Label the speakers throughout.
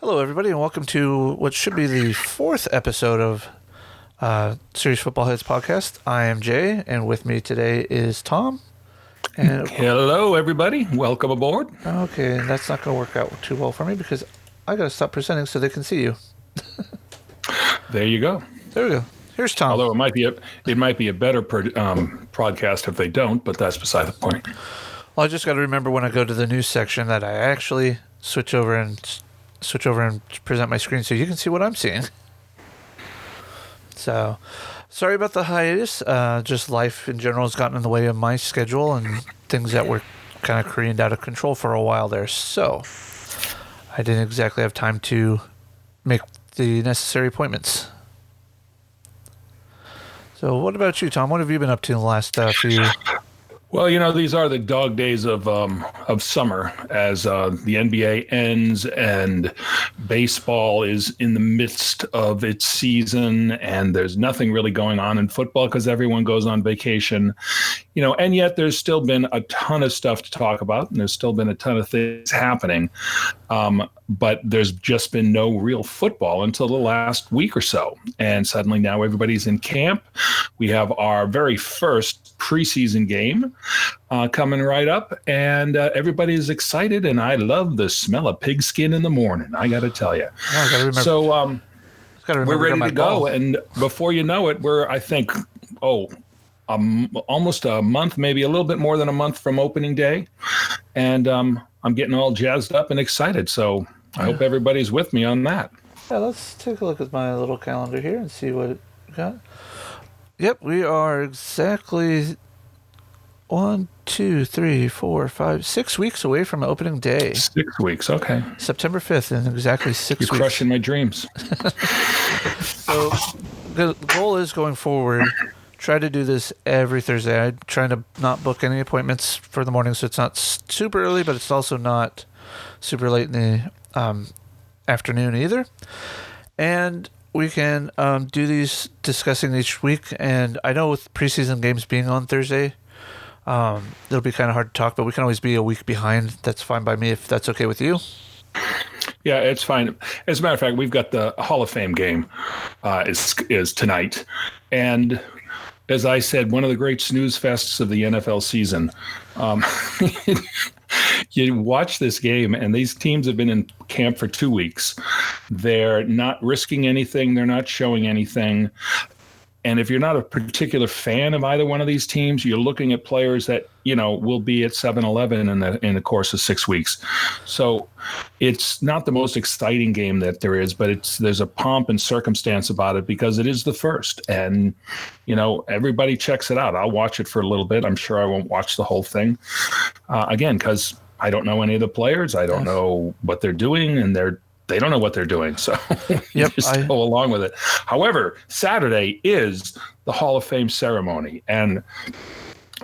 Speaker 1: Hello, everybody, and welcome to what should be the fourth episode of SFH Podcast. I am Jay, and with me today is Tom.
Speaker 2: And hello, everybody. Welcome aboard.
Speaker 1: Okay, that's not going to work out too well for me because I got to stop presenting so they can see you.
Speaker 2: There you go.
Speaker 1: There we go. Here's Tom.
Speaker 2: Although it might be a better podcast if they don't, but that's beside the point.
Speaker 1: Well, I just got to remember when I go to the news section that I actually switch over and present my screen so you can see what I'm seeing. So, sorry about the hiatus. Just life in general has gotten in the way of my schedule and things that were kind of careened out of control for a while there. So, I didn't exactly have time to make the necessary appointments. So, what about you, Tom? What have you been up to in the last few?
Speaker 2: Well, these are the dog days of summer as the NBA ends and baseball is in the midst of its season, and there's nothing really going on in football because everyone goes on vacation, and yet there's still been a ton of stuff to talk about, and there's still been a ton of things happening. But there's just been no real football until the last week or so. And suddenly now everybody's in camp. We have our very first preseason game coming right up, and everybody is excited. And I love the smell of pigskin in the morning, I got to tell you. So we're ready to go. And before you know it, we're, I think, almost a month, maybe a little bit more than a month from opening day. And I'm getting all jazzed up and excited. So I hope everybody's with me on that.
Speaker 1: Yeah, let's take a look at my little calendar here and see what it got. Yep, we are exactly 6 weeks away from opening day.
Speaker 2: 6 weeks, okay.
Speaker 1: September 5th in exactly 6 weeks.
Speaker 2: You're crushing my dreams.
Speaker 1: So the goal is going forward, try to do this every Thursday. I'm trying to not book any appointments for the morning, so it's not super early, but it's also not super late in the afternoon either. And we can do these discussing each week. And I know with preseason games being on Thursday, it'll be kind of hard to talk, but we can always be a week behind. That's fine by me if that's okay with you.
Speaker 2: Yeah, it's fine. As a matter of fact, we've got the Hall of Fame game is tonight. And as I said, one of the great snooze fests of the NFL season. You watch this game, and these teams have been in camp for 2 weeks. They're not risking anything. They're not showing anything. And if you're not a particular fan of either one of these teams, you're looking at players that, will be at 7-Eleven in the course of 6 weeks. So it's not the most exciting game that there is, but there's a pomp and circumstance about it because it is the first. And, everybody checks it out. I'll watch it for a little bit. I'm sure I won't watch the whole thing. Again, because I don't know any of the players. I don't know what they're doing, and they don't know what they're doing, so just go along with it. However, Saturday is the Hall of Fame ceremony, and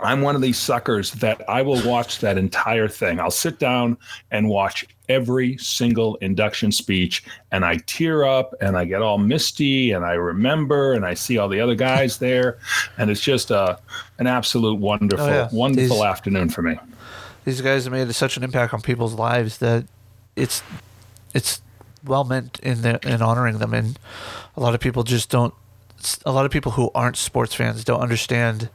Speaker 2: I'm one of these suckers that I will watch that entire thing. I'll sit down and watch every single induction speech, and I tear up, and I get all misty, and I remember, and I see all the other guys there, and it's just an absolute wonderful afternoon for me.
Speaker 1: These guys have made such an impact on people's lives that it's well meant in honoring them, and a lot of people who aren't sports fans don't understand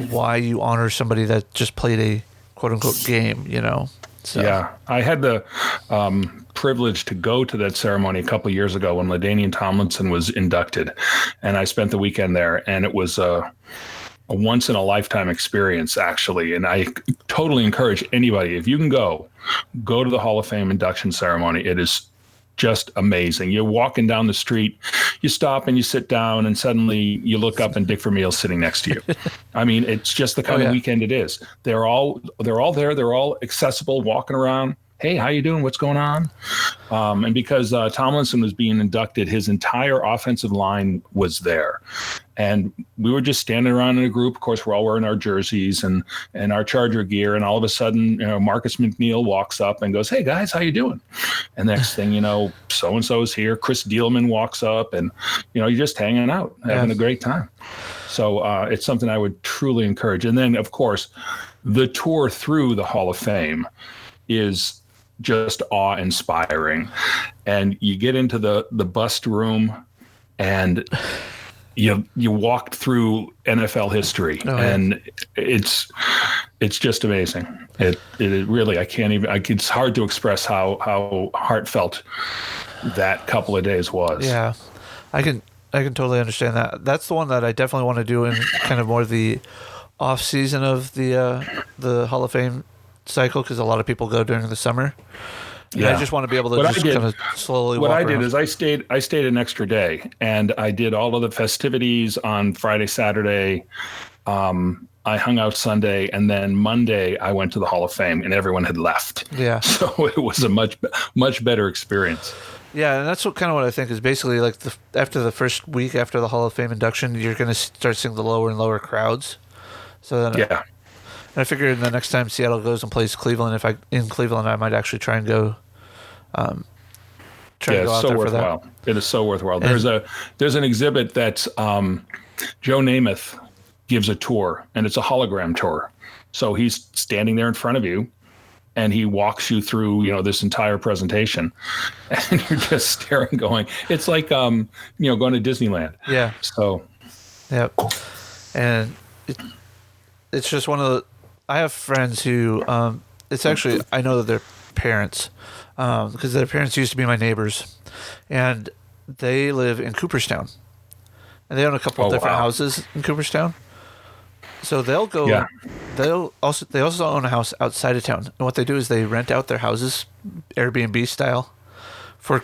Speaker 1: why you honor somebody that just played a quote unquote game, So.
Speaker 2: Yeah, I had the privilege to go to that ceremony a couple of years ago when LaDainian Tomlinson was inducted, and I spent the weekend there, and it was a once in a lifetime experience, actually. And I totally encourage anybody, if you can go to the Hall of Fame induction ceremony. It is just amazing. You're walking down the street, you stop and you sit down, and suddenly you look up and Dick Vermeil's sitting next to you. I mean, it's just the kind of weekend it is. They're all there. They're all accessible, walking around. Hey, how you doing? What's going on? And because Tomlinson was being inducted, his entire offensive line was there. And we were just standing around in a group. Of course, we're all wearing our jerseys and our Charger gear. And all of a sudden, Marcus McNeil walks up and goes, "Hey, guys, how you doing?" And next thing you know, so-and-so is here. Chris Dielman walks up, and, you're just hanging out, having a great time. So it's something I would truly encourage. And then, of course, the tour through the Hall of Fame is just awe-inspiring. And you get into the bust room, and you walked through NFL history, and it's just amazing. It really, I can't even. It's hard to express how heartfelt that couple of days was.
Speaker 1: Yeah, I can totally understand that. That's the one that I definitely want to do in kind of more the off season of the Hall of Fame cycle, because a lot of people go during the summer. Yeah. I just want to be able to kind of slowly walk around.
Speaker 2: What I did is I stayed an extra day, and I did all of the festivities on Friday, Saturday. I hung out Sunday, and then Monday I went to the Hall of Fame, and everyone had left.
Speaker 1: Yeah.
Speaker 2: So it was a much better experience.
Speaker 1: Yeah, and that's what I think is basically like after the first week after the Hall of Fame induction, you're going to start seeing the lower and lower crowds. So then, and I figured the next time Seattle goes and plays Cleveland, in Cleveland, I might actually try and go. To go out
Speaker 2: so
Speaker 1: there
Speaker 2: worthwhile.
Speaker 1: For that.
Speaker 2: It is so worthwhile. There's an exhibit that Joe Namath gives a tour, and it's a hologram tour. So he's standing there in front of you, and he walks you through, this entire presentation, and you're just staring, going, it's like, going to Disneyland.
Speaker 1: Yeah.
Speaker 2: So.
Speaker 1: Yep. And it's just one of the. I have friends who. It's actually, I know that their parents, because their parents used to be my neighbors, and they live in Cooperstown, and they own a couple of different houses in Cooperstown. So they'll go. Yeah. They also own a house outside of town, and what they do is they rent out their houses, Airbnb style, for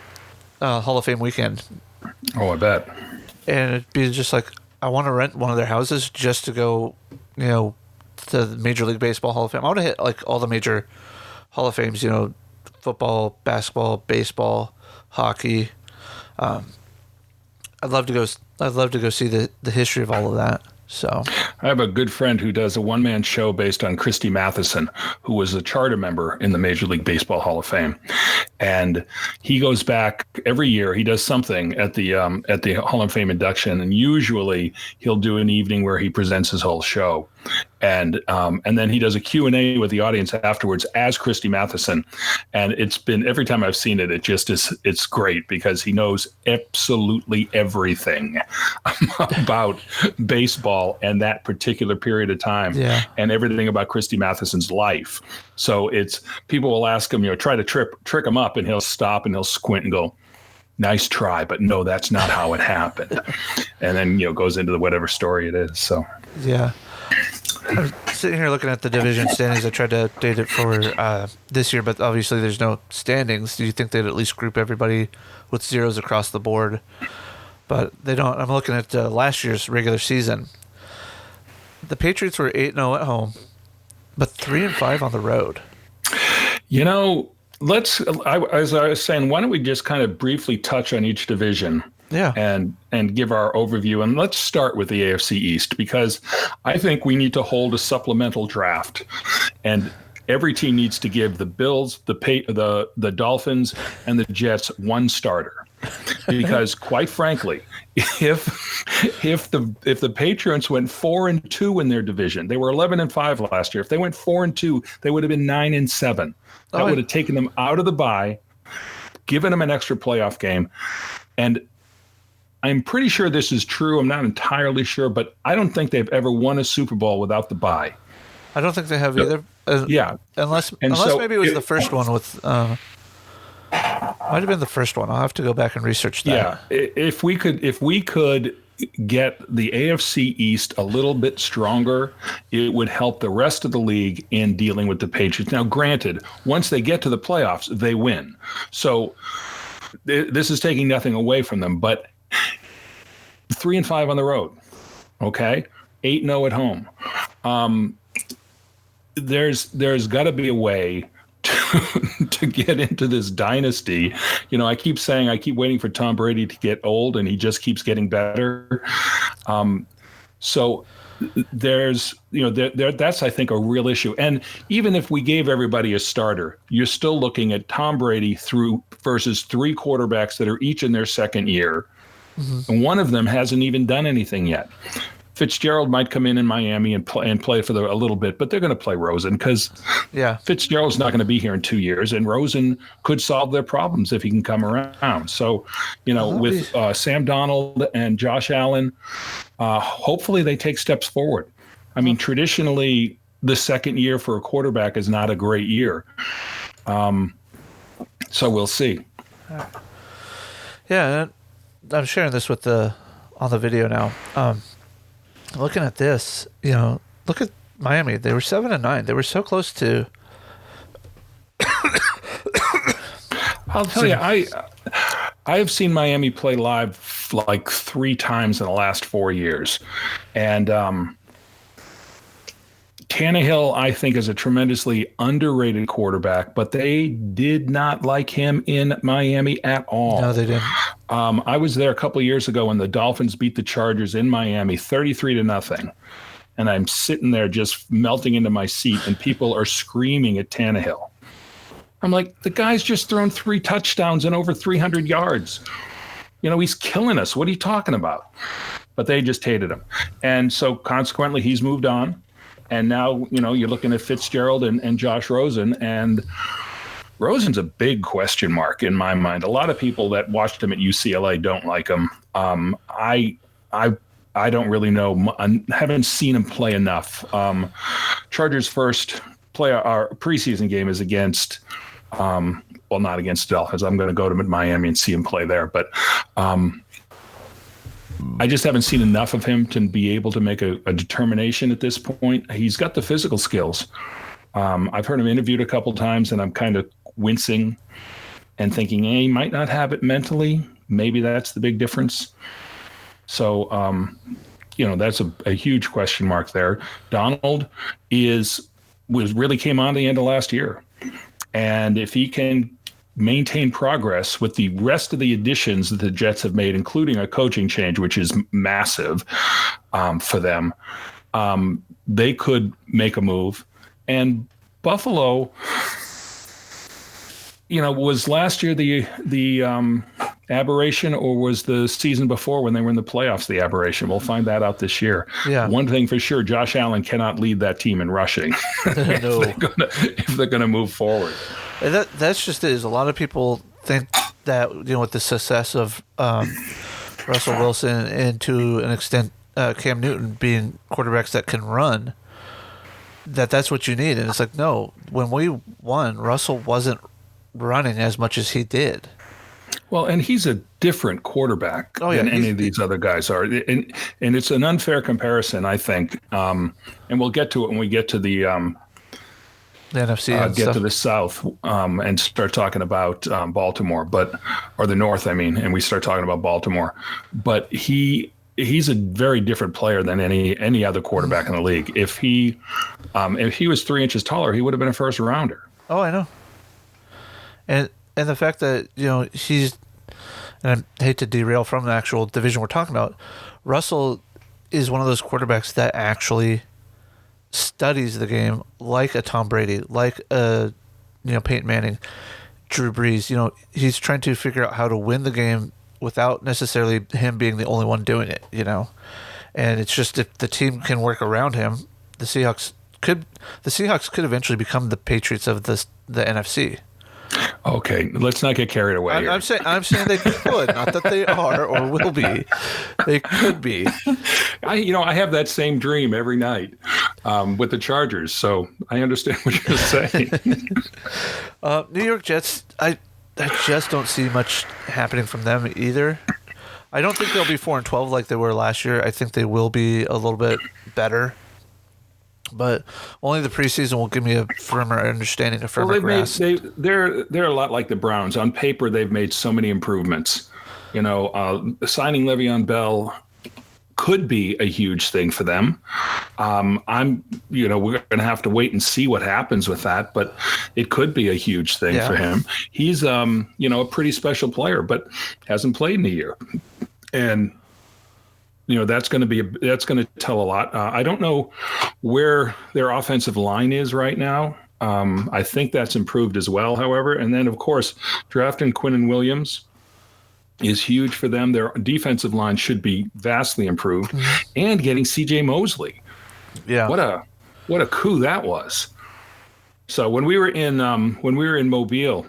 Speaker 1: Hall of Fame weekend.
Speaker 2: Oh, I bet.
Speaker 1: And it'd be just like, I want to rent one of their houses just to go, to the Major League Baseball Hall of Fame. I want to hit like all the major Hall of Fames, football, basketball, baseball, hockey. I'd love to go see the history of all of that. So
Speaker 2: I have a good friend who does a one-man show based on Christy Matheson, who was a charter member in the Major League Baseball Hall of Fame. And he goes back every year. He does something at the Hall of Fame induction, and usually he'll do an evening where he presents his whole show. And then he does a Q&A with the audience afterwards as Christy Matheson. And it's been, every time I've seen it, it's great, because he knows absolutely everything about baseball and that particular period of time, and everything about Christy Matheson's life. So people will ask him, try to trick him up, and he'll stop and he'll squint and go, "Nice try, but no, that's not how it happened." And then, goes into whatever story it is. So,
Speaker 1: yeah. I'm sitting here looking at the division standings. I tried to update it for this year, but obviously there's no standings. Do you think they'd at least group everybody with zeros across the board? But they don't. I'm looking at last year's regular season. The Patriots were 8-0 at home, but 3-5 on the road.
Speaker 2: As I was saying, why don't we just kind of briefly touch on each division?
Speaker 1: Yeah.
Speaker 2: And give our overview. And let's start with the AFC East, because I think we need to hold a supplemental draft, and every team needs to give the Bills, the Dolphins, and the Jets one starter. Because quite frankly, if the Patriots went 4-2 in their division, they were 11-5 last year. If they went 4-2, they would have been 9-7. That would have taken them out of the bye, given them an extra playoff game. And I'm pretty sure this is true. I'm not entirely sure, but I don't think they've ever won a Super Bowl without the bye.
Speaker 1: I don't think they have either. Unless maybe it was the first one with. Might have been the first one. I'll have to go back and research that.
Speaker 2: Yeah, if we could get the AFC East a little bit stronger, it would help the rest of the league in dealing with the Patriots. Now, granted, once they get to the playoffs, they win. So this is taking nothing away from them, but 3-5 on the road, okay, 8-0 at home. There's got to be a way to get into this dynasty. I keep waiting for Tom Brady to get old, and he just keeps getting better. So there's, that's, I think, a real issue. And even if we gave everybody a starter, you're still looking at Tom Brady versus three quarterbacks that are each in their second year. Mm-hmm. And one of them hasn't even done anything yet. Fitzgerald might come in Miami and play for a little bit, but they're going to play Rosen because Fitzgerald's not going to be here in 2 years, and Rosen could solve their problems if he can come around. So, with Sam Darnold and Josh Allen, hopefully they take steps forward. I mean, traditionally, the second year for a quarterback is not a great year. So we'll see.
Speaker 1: Yeah, I'm sharing this on the video now. Looking at this, look at Miami. They were 7-9. They were so close to.
Speaker 2: I'll tell you, I have seen Miami play live like 3 times in the last 4 years, and Tannehill, I think, is a tremendously underrated quarterback, but they did not like him in Miami at all.
Speaker 1: No, they didn't.
Speaker 2: I was there a couple of years ago when the Dolphins beat the Chargers in Miami 33-0. And I'm sitting there just melting into my seat, and people are screaming at Tannehill. I'm like, the guy's just thrown 3 touchdowns and over 300 yards. He's killing us. What are you talking about? But they just hated him. And so consequently, he's moved on. And now, you're looking at Fitzgerald and Josh Rosen, and Rosen's a big question mark in my mind. A lot of people that watched him at UCLA don't like him. I don't really know. I haven't seen him play enough. Chargers' first our preseason game is against, not against Dolphins. I'm going to go to Miami and see him play there. But I just haven't seen enough of him to be able to make a determination at this point. He's got the physical skills. I've heard him interviewed a couple times, and I'm kind of wincing and thinking, he might not have it mentally. Maybe that's the big difference. So, that's a huge question mark there. Donald really came on the end of last year. And if he can maintain progress with the rest of the additions that the Jets have made, including a coaching change, which is massive for them, they could make a move. And Buffalo, was last year the aberration, or was the season before when they were in the playoffs the aberration? We'll find that out this year.
Speaker 1: Yeah.
Speaker 2: One thing for sure, Josh Allen cannot lead that team in rushing if they're gonna move forward.
Speaker 1: And that's just it. Is a lot of people think that with the success of Russell Wilson and to an extent Cam Newton being quarterbacks that can run, that's what you need. And it's like, no, when we won, Russell wasn't running as much as he did.
Speaker 2: Well, and he's a different quarterback than any of these other guys are. And it's an unfair comparison, I think. And we'll get to it when we get to the
Speaker 1: NFC and
Speaker 2: get
Speaker 1: stuff.
Speaker 2: to the South and start talking about Baltimore, or the North, and we start talking about Baltimore. But he's a very different player than any other quarterback in the league. If he was 3 inches taller, he would have been a first rounder.
Speaker 1: Oh, I know. And the fact that he's, and I hate to derail from the actual division we're talking about, Russell is one of those quarterbacks that actually studies the game like a Tom Brady, like a Peyton Manning, Drew Brees. He's trying to figure out how to win the game without necessarily him being the only one doing it. And it's just if the team can work around him, the Seahawks could eventually become the Patriots of the NFC.
Speaker 2: Okay, let's not get carried away here.
Speaker 1: I'm saying they could, not that they are or will be. They could be.
Speaker 2: I have that same dream every night with the Chargers, so I understand what you're saying.
Speaker 1: New York Jets, I just don't see much happening from them either. I don't think they'll be 4-12 like they were last year. I think they will be a little bit better. But only the preseason will give me a firmer understanding, a firmer grasp.
Speaker 2: They're a lot like the Browns. On paper, they've made so many improvements. Signing Le'Veon Bell could be a huge thing for them. We're going to have to wait and see what happens with that, but it could be a huge thing for him. He's, a pretty special player, but hasn't played in a year. And that's going to tell a lot. I don't know where their offensive line is right now. I think that's improved as well, however. And then, of course, drafting Quinnen Williams is huge for them. Their defensive line should be vastly improved, and getting C.J. Mosley.
Speaker 1: Yeah.
Speaker 2: What a coup that was. So when we were in Mobile,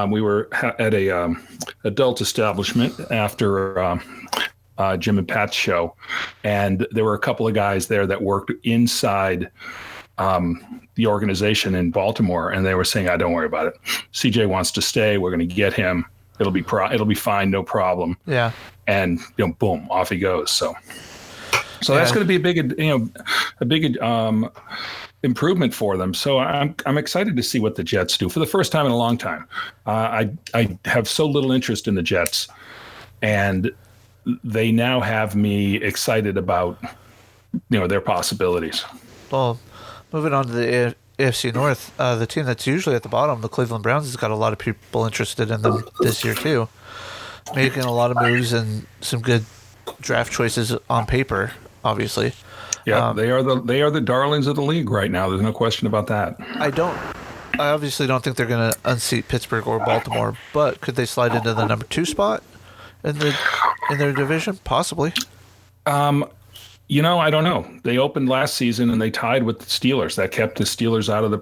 Speaker 2: we were at a adult establishment after Jim and Pat's show, and there were a couple of guys there that worked inside the organization in Baltimore, and they were saying, "Don't worry about it. CJ wants to stay. We're going to get him. It'll be fine, no problem."
Speaker 1: Yeah.
Speaker 2: And boom, off he goes. So that's going to be a big improvement for them. So I'm excited to see what the Jets do for the first time in a long time. I have so little interest in the Jets, and they now have me excited about their possibilities.
Speaker 1: Well, moving on to the AFC North, the team that's usually at the bottom, the Cleveland Browns, has got a lot of people interested in them this year too, making a lot of moves and some good draft choices on paper, obviously.
Speaker 2: Yeah, they are the darlings of the league right now. There's no question about that.
Speaker 1: I obviously don't think they're going to unseat Pittsburgh or Baltimore, but could they slide into the number 2 spot in their division? Possibly.
Speaker 2: I don't know. They opened last season and they tied with the Steelers. That kept the Steelers out of the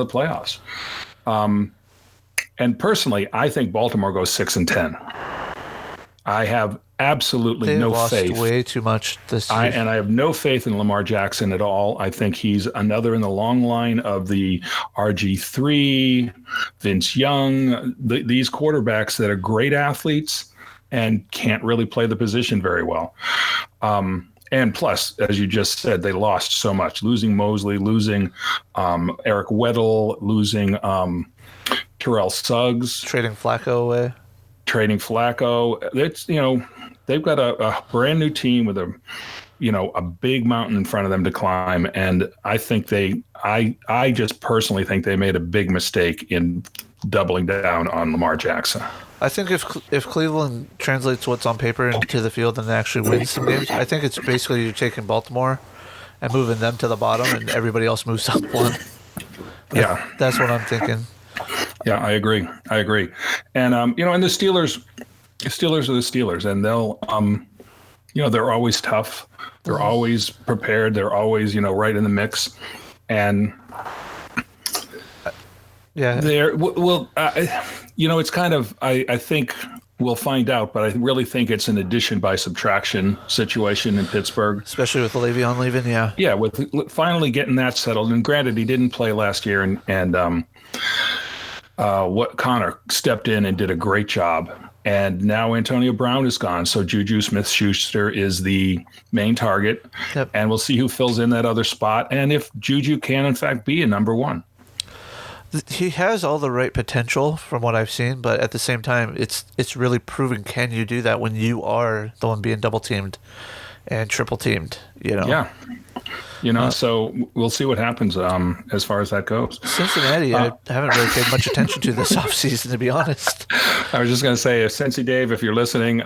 Speaker 2: playoffs. And personally, I think Baltimore goes 6-10. I have absolutely no faith.
Speaker 1: They lost way too much this year.
Speaker 2: And I have no faith in Lamar Jackson at all. I think he's another in the long line of the RG3, Vince Young, these quarterbacks that are great athletes and can't really play the position very well. And plus, as you just said, they lost so much. Losing Mosley, losing Eric Weddle, losing Terrell Suggs.
Speaker 1: Trading Flacco away.
Speaker 2: It's they've got a brand new team with a big mountain in front of them to climb, and I think I just personally think they made a big mistake in doubling down on Lamar Jackson.
Speaker 1: I think if Cleveland translates what's on paper into the field and they actually win some games, I think it's basically you're taking Baltimore and moving them to the bottom, and everybody else moves up one.
Speaker 2: Yeah,
Speaker 1: that's what I'm thinking.
Speaker 2: Yeah, I agree. And and the Steelers are the Steelers, and they'll they're always tough. They're always prepared. They're always right in the mix, and
Speaker 1: yeah,
Speaker 2: they're it's kind of I think we'll find out, but I really think it's an addition by subtraction situation in Pittsburgh,
Speaker 1: especially with Le'Veon leaving. Yeah,
Speaker 2: with finally getting that settled. And granted, he didn't play last year, and what Connor stepped in and did a great job. And now Antonio Brown is gone, so Juju Smith-Schuster is the main target. Yep. And we'll see who fills in that other spot, and if Juju can, in fact, be a number 1.
Speaker 1: He has all the right potential from what I've seen, but at the same time, it's really proving, can you do that when you are the one being double-teamed and triple-teamed,
Speaker 2: Yeah. So we'll see what happens as far as that goes.
Speaker 1: Cincinnati, I haven't really paid much attention to this offseason, to be honest.
Speaker 2: I was just going to say, Cincy Dave, if you're listening,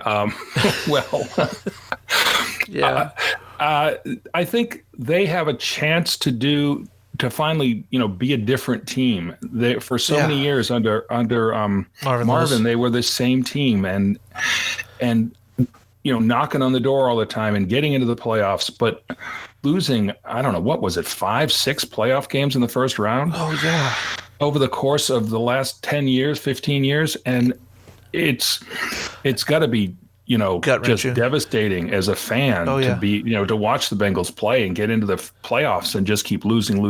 Speaker 1: yeah.
Speaker 2: I think they have a chance to finally, be a different team. They, for so many years under Marvin, they were the same team and knocking on the door all the time and getting into the playoffs, but losing, I don't know, what was it, 5-6 playoff games in the first round?
Speaker 1: Oh, yeah.
Speaker 2: Over the course of the last 10 years, 15 years. And it's got to be, just devastating as a fan to be, to watch the Bengals play and get into the playoffs and just keep losing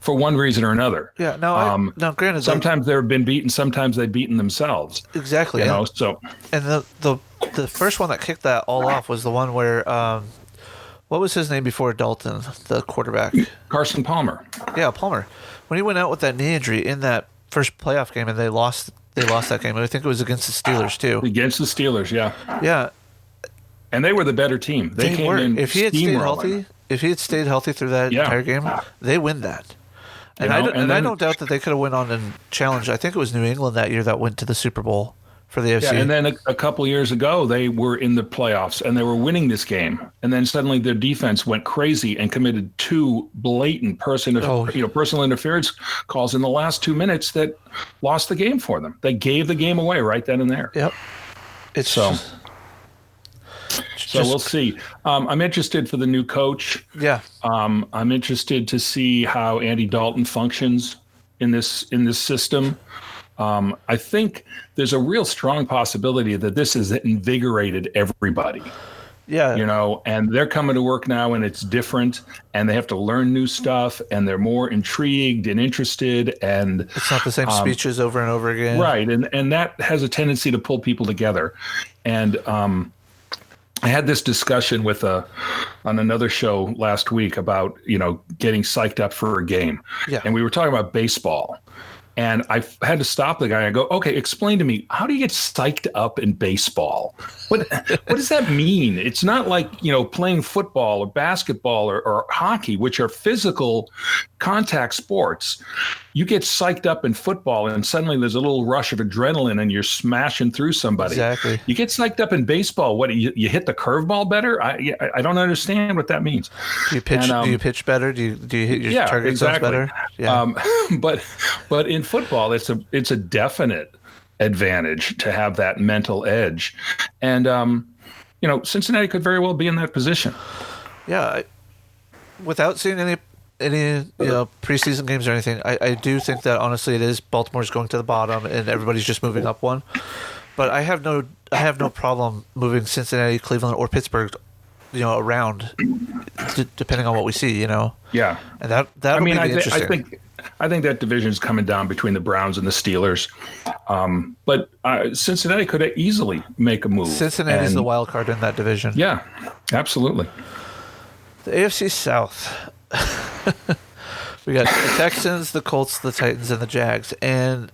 Speaker 2: for one reason or another.
Speaker 1: Yeah. Now, granted,
Speaker 2: sometimes they've been beaten, sometimes they've beaten themselves.
Speaker 1: Exactly.
Speaker 2: So.
Speaker 1: And the first one that kicked that all off was the one where, what was his name before Dalton, the quarterback?
Speaker 2: Carson Palmer.
Speaker 1: Yeah, Palmer. When he went out with that knee injury in that first playoff game and they lost that game. I think it was against the Steelers too.
Speaker 2: Against the Steelers, yeah.
Speaker 1: Yeah.
Speaker 2: And they were the better team. They came in
Speaker 1: if he had stayed healthy through that entire game, they win that. And I don't doubt that they could have went on and challenged. I think it was New England that year that went to the Super Bowl for the AFC.
Speaker 2: Yeah, and then a couple years ago, they were in the playoffs and they were winning this game, and then suddenly their defense went crazy and committed 2 blatant personal interference calls in the last 2 minutes that lost the game for them. They gave the game away right then and there.
Speaker 1: Yep.
Speaker 2: So we'll see. I'm interested for the new coach.
Speaker 1: Yeah.
Speaker 2: I'm interested to see how Andy Dalton functions in this system. I think there's a real strong possibility that this has invigorated everybody.
Speaker 1: Yeah.
Speaker 2: And they're coming to work now and it's different and they have to learn new stuff and they're more intrigued and interested, and
Speaker 1: it's not the same speeches over and over again.
Speaker 2: Right. And that has a tendency to pull people together. And I had this discussion on another show last week about, getting psyched up for a game.
Speaker 1: Yeah.
Speaker 2: And we were talking about baseball. And I had to stop the guy and go, okay, explain to me, how do you get psyched up in baseball? What does that mean? It's not like, playing football or basketball or hockey, which are physical contact sports. You get psyched up in football and suddenly there's a little rush of adrenaline and you're smashing through somebody.
Speaker 1: Exactly.
Speaker 2: You get psyched up in baseball. What, you hit the curveball better? I don't understand what that means.
Speaker 1: Do you pitch better? Do you hit your target zones better? Yeah.
Speaker 2: But in football, it's a definite advantage to have that mental edge. And, Cincinnati could very well be in that position.
Speaker 1: Yeah. Without seeing any preseason games or anything, I do think that honestly it is Baltimore's going to the bottom and everybody's just moving up one. But I have no problem moving Cincinnati, Cleveland, or Pittsburgh, around depending on what we see.
Speaker 2: Yeah,
Speaker 1: and that'll be interesting.
Speaker 2: I think that division is coming down between the Browns and the Steelers. But Cincinnati could easily make a move.
Speaker 1: Cincinnati's the wild card in that division.
Speaker 2: Yeah, absolutely.
Speaker 1: The AFC South. We got the Texans, the Colts, the Titans, and the Jags, and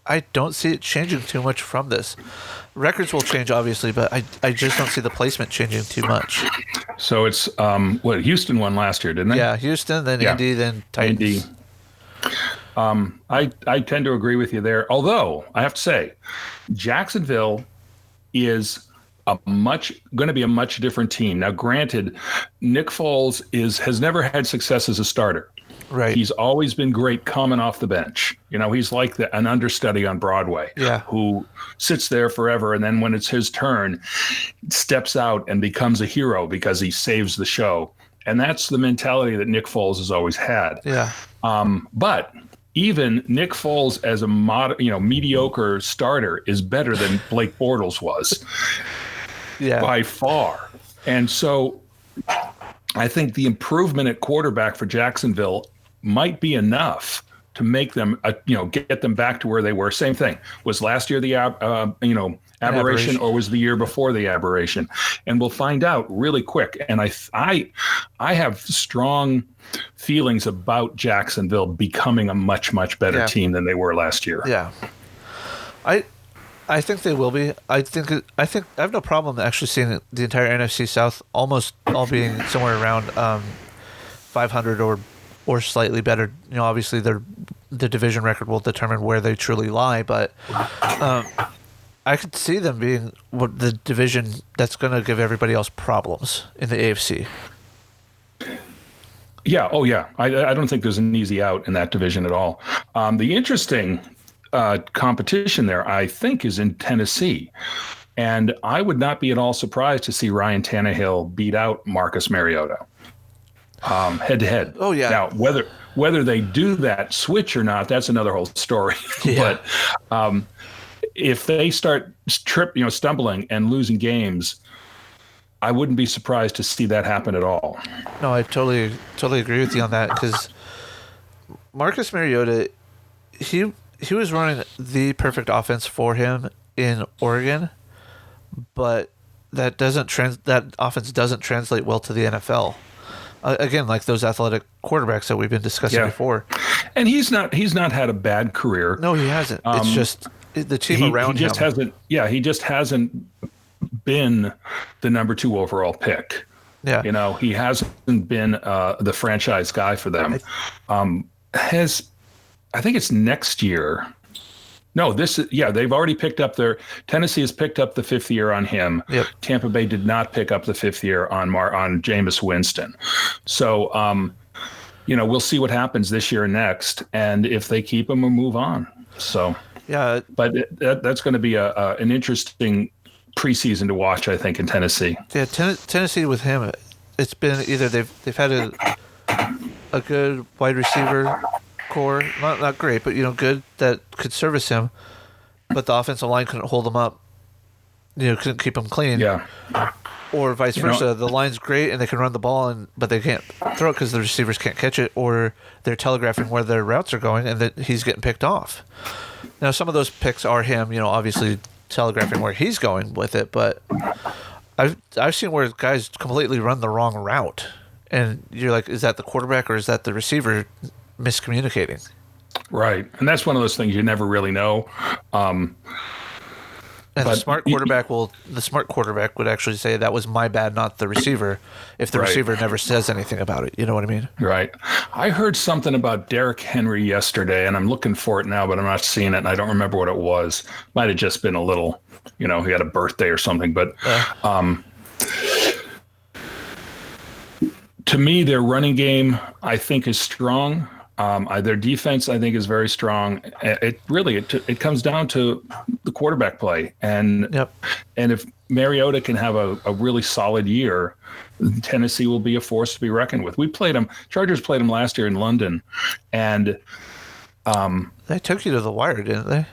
Speaker 1: I don't see it changing too much from this. Records will change, obviously, but I just don't see the placement changing too much.
Speaker 2: So it's Houston won last year, didn't they?
Speaker 1: Yeah, Houston, then Indy, then Titans.
Speaker 2: Indy. I tend to agree with you there. Although I have to say, Jacksonville is going to be a much different team. Now, granted, Nick Foles has never had success as a starter.
Speaker 1: Right.
Speaker 2: He's always been great coming off the bench. He's like an understudy on Broadway, who sits there forever, and then when it's his turn, steps out and becomes a hero because he saves the show. And that's the mentality that Nick Foles has always had.
Speaker 1: Yeah.
Speaker 2: But even Nick Foles as a mediocre starter is better than Blake Bortles was. Yeah. By far. And so I think the improvement at quarterback for Jacksonville might be enough to make them, get them back to where they were. Same thing. Was last year the, aberration, or was the year before the aberration? And we'll find out really quick. And I have strong feelings about Jacksonville becoming a much, much better team than they were last year.
Speaker 1: Yeah. I think they will be. I think I have no problem actually seeing the entire NFC South almost all being somewhere around 500 or slightly better. Obviously the division record will determine where they truly lie, but I could see them being the division that's going to give everybody else problems in the AFC.
Speaker 2: Yeah. Oh, yeah. I don't think there's an easy out in that division at all. The interesting competition there, I think, is in Tennessee. And I would not be at all surprised to see Ryan Tannehill beat out Marcus Mariota head to head.
Speaker 1: Oh, yeah.
Speaker 2: Now, whether they do that switch or not, that's another whole story.
Speaker 1: Yeah.
Speaker 2: But if they start stumbling and losing games, I wouldn't be surprised to see that happen at all.
Speaker 1: No, I totally agree with you on that, because Marcus Mariota, he was running the perfect offense for him in Oregon, but that offense doesn't translate well to the NFL. Again, like those athletic quarterbacks that we've been discussing before.
Speaker 2: And he's not had a bad career.
Speaker 1: No, he hasn't. It's just the team around him.
Speaker 2: He just hasn't been the number 2 overall pick. Yeah. He hasn't been the franchise guy for them. I think it's next year No, they've already picked up Tennessee has picked up the 5th year on him.
Speaker 1: Yep.
Speaker 2: Tampa Bay did not pick up the 5th year on Jameis Winston. So, we'll see what happens this year and next, and if they keep him or move on. So,
Speaker 1: yeah,
Speaker 2: but that's going to be an interesting preseason to watch, I think, in Tennessee.
Speaker 1: Yeah, Tennessee with him, it's been either they've had a good wide receiver core, not great, but good, that could service him, but the offensive line couldn't hold him up. Couldn't keep him clean.
Speaker 2: Yeah.
Speaker 1: Or vice versa, the line's great and they can run the ball, but they can't throw it because the receivers can't catch it, or they're telegraphing where their routes are going and that he's getting picked off. Now, some of those picks are him, obviously telegraphing where he's going with it, but I've seen where guys completely run the wrong route, and you're like, is that the quarterback or is that the receiver miscommunicating?
Speaker 2: Right, and that's one of those things you never really know.
Speaker 1: And the smart quarterback would actually say that was my bad, not the receiver, if the receiver never says anything about it. You know what I mean?
Speaker 2: Right. I heard something about Derrick Henry yesterday, and I'm looking for it now, but I'm not seeing it, and I don't remember what it was. Might have just been a little, he had a birthday or something. But to me, their running game, I think, is strong. Their defense, I think, is very strong. It comes down to the quarterback play, and if Mariota can have a really solid year, Tennessee will be a force to be reckoned with. Chargers played them last year in London, and
Speaker 1: they took you to the wire, didn't they?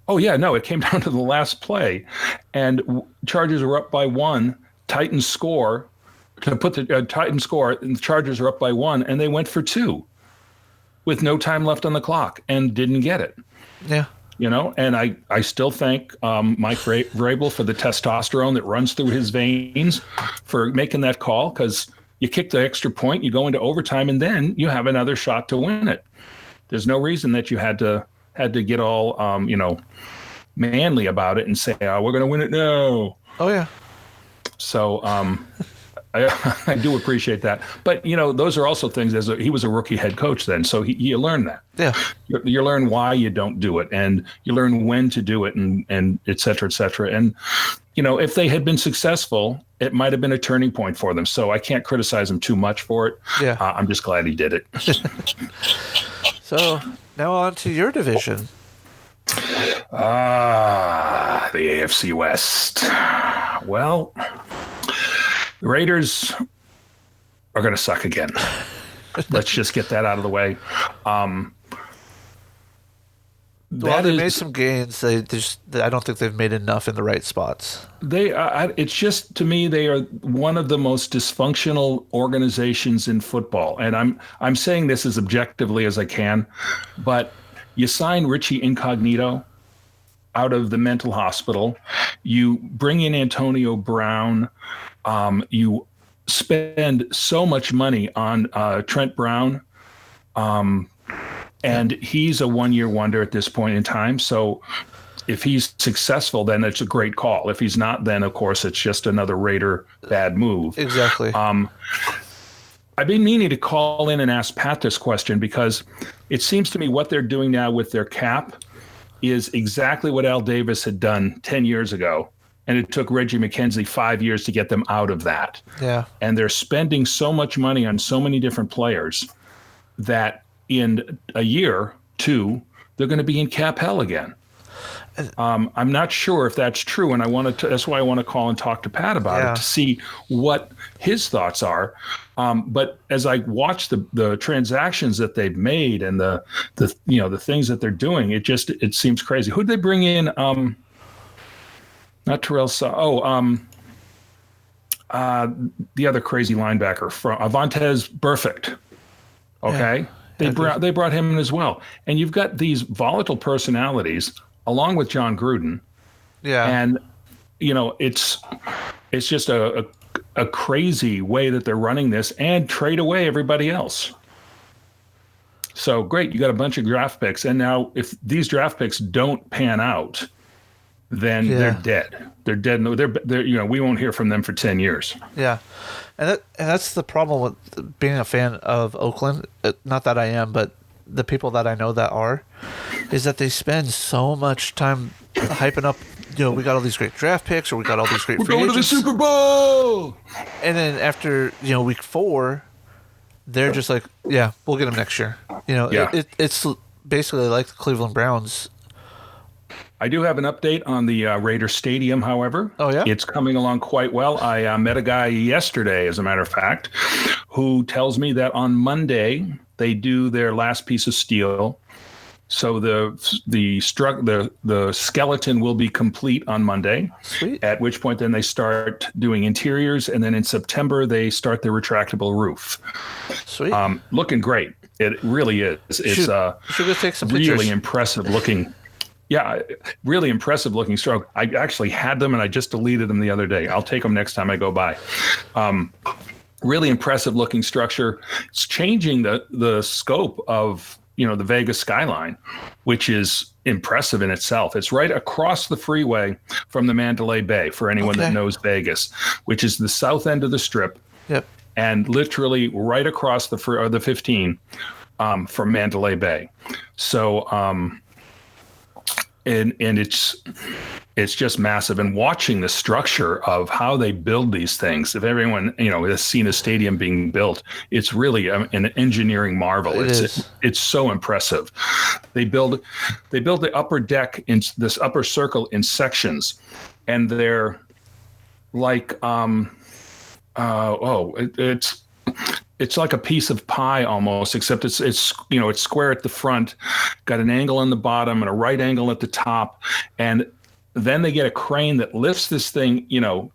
Speaker 2: Oh yeah, no, it came down to the last play, and Chargers were up by 1. Titans score to put the Titans score, and the Chargers are up by 1, and they went for 2. With no time left on the clock, and didn't get it.
Speaker 1: Yeah.
Speaker 2: And I still thank Mike Vrabel for the testosterone that runs through his veins for making that call, because you kick the extra point, you go into overtime, and then you have another shot to win it. There's no reason that you had to get all manly about it and say, "Oh, we're going to win it now."
Speaker 1: Oh yeah.
Speaker 2: So I do appreciate that, but those are also things. He was a rookie head coach then, so you learn that.
Speaker 1: Yeah,
Speaker 2: you learn why you don't do it, and you learn when to do it, and et cetera, et cetera. And if they had been successful, it might have been a turning point for them. So I can't criticize him too much for it.
Speaker 1: Yeah,
Speaker 2: I'm just glad he did it.
Speaker 1: So now on to your division.
Speaker 2: The AFC West. Well, the Raiders are going to suck again. Let's just get that out of the way.
Speaker 1: They made some gains. I don't think they've made enough in the right spots.
Speaker 2: It's just, to me, they are one of the most dysfunctional organizations in football. And I'm saying this as objectively as I can, but you sign Richie Incognito out of the mental hospital. You bring in Antonio Brown. You spend so much money on Trent Brown, and he's a one-year wonder at this point in time. So if he's successful, then it's a great call. If he's not, then, of course, it's just another Raider bad move.
Speaker 1: Exactly.
Speaker 2: I've been meaning to call in and ask Pat this question, because it seems to me what they're doing now with their cap is exactly what Al Davis had done 10 years ago. And it took Reggie McKenzie 5 years to get them out of that. Yeah. And they're spending so much money on so many different players that in a year, 2, they're going to be in cap hell again. I'm not sure if that's true, and that's why I want to call and talk to Pat about it, to see what his thoughts are. But as I watch the transactions that they've made and the things that they're doing, it seems crazy. Who'd they bring in? Not Terrell. The other crazy linebacker from Avantez Perfect. Okay, they brought him in as well, and you've got these volatile personalities along with John Gruden. Yeah, and it's just a crazy way that they're running this, and trade away everybody else. So great, you got a bunch of draft picks, and now if these draft picks don't pan out, then they're dead. They're dead. No, they're we won't hear from them for 10 years. Yeah, and that's the problem with being a fan of Oakland. Not that I am, but
Speaker 1: the people that I know that are, is that they spend so much time hyping up, we got all these great draft picks, or we got all these great
Speaker 2: We're
Speaker 1: free
Speaker 2: going
Speaker 1: agents.
Speaker 2: to the Super Bowl!
Speaker 1: And then after, week 4, they're just like, yeah, we'll get them next year. It's basically like the Cleveland Browns.
Speaker 2: I do have an update on the Raider Stadium, however.
Speaker 1: Oh, yeah?
Speaker 2: It's coming along quite well. I met a guy yesterday, as a matter of fact, who tells me that on Monday they do their last piece of steel. So the skeleton will be complete on Monday.
Speaker 1: Sweet.
Speaker 2: At which point then they start doing interiors, and then in September they start the retractable roof.
Speaker 1: Sweet.
Speaker 2: Looking great. It really is. It's
Speaker 1: should go take some
Speaker 2: really
Speaker 1: pictures.
Speaker 2: impressive looking. Yeah, really impressive looking stroke. I actually had them and I just deleted them the other day. I'll take them next time I go by. Really impressive looking structure. It's changing the scope of the Vegas skyline, which is impressive in itself. It's right across the freeway from the Mandalay Bay, for anyone that knows Vegas, which is the south end of the Strip.
Speaker 1: Yep.
Speaker 2: And literally right across the 15 from Mandalay Bay. So and it's just massive. And watching the structure of how they build these things, if everyone has seen a stadium being built, it's really an engineering marvel. It's so impressive. They build the upper deck in this upper circle in sections, and they're like it's like a piece of pie almost, except it's square at the front, got an angle on the bottom and a right angle at the top, and then they get a crane that lifts this thing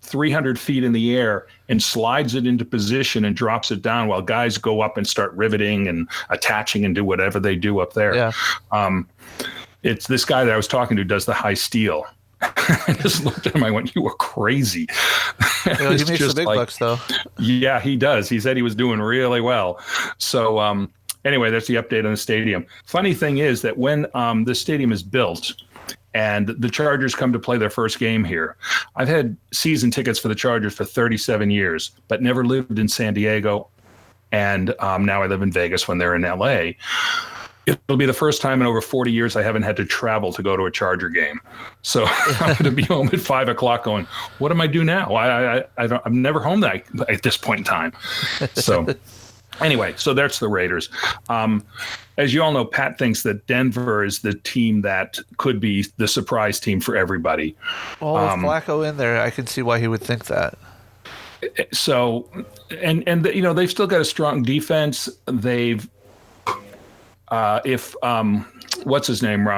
Speaker 2: 300 feet in the air and slides it into position and drops it down while guys go up and start riveting and attaching and do whatever they do up there.
Speaker 1: Yeah.
Speaker 2: It's this guy that I was talking to does the high steel. I just looked at him. I went, "You are crazy."
Speaker 1: He makes the big bucks, though.
Speaker 2: Yeah, he does. He said he was doing really well. So anyway, that's the update on the stadium. Funny thing is that when the stadium is built and the Chargers come to play their first game here, I've had season tickets for the Chargers for 37 years, but never lived in San Diego. And now I live in Vegas when they're in LA. It'll be the first time in over 40 years I haven't had to travel to go to a Charger game. So I'm going to be home at 5 o'clock going, what am I do now? I'm never home at this point in time. So anyway, so that's the Raiders. As you all know, Pat thinks that Denver is the team that could be the surprise team for everybody.
Speaker 1: Well, with Flacco in there, I can see why he would think that.
Speaker 2: So, and they've still got a strong defense. They've what's his name?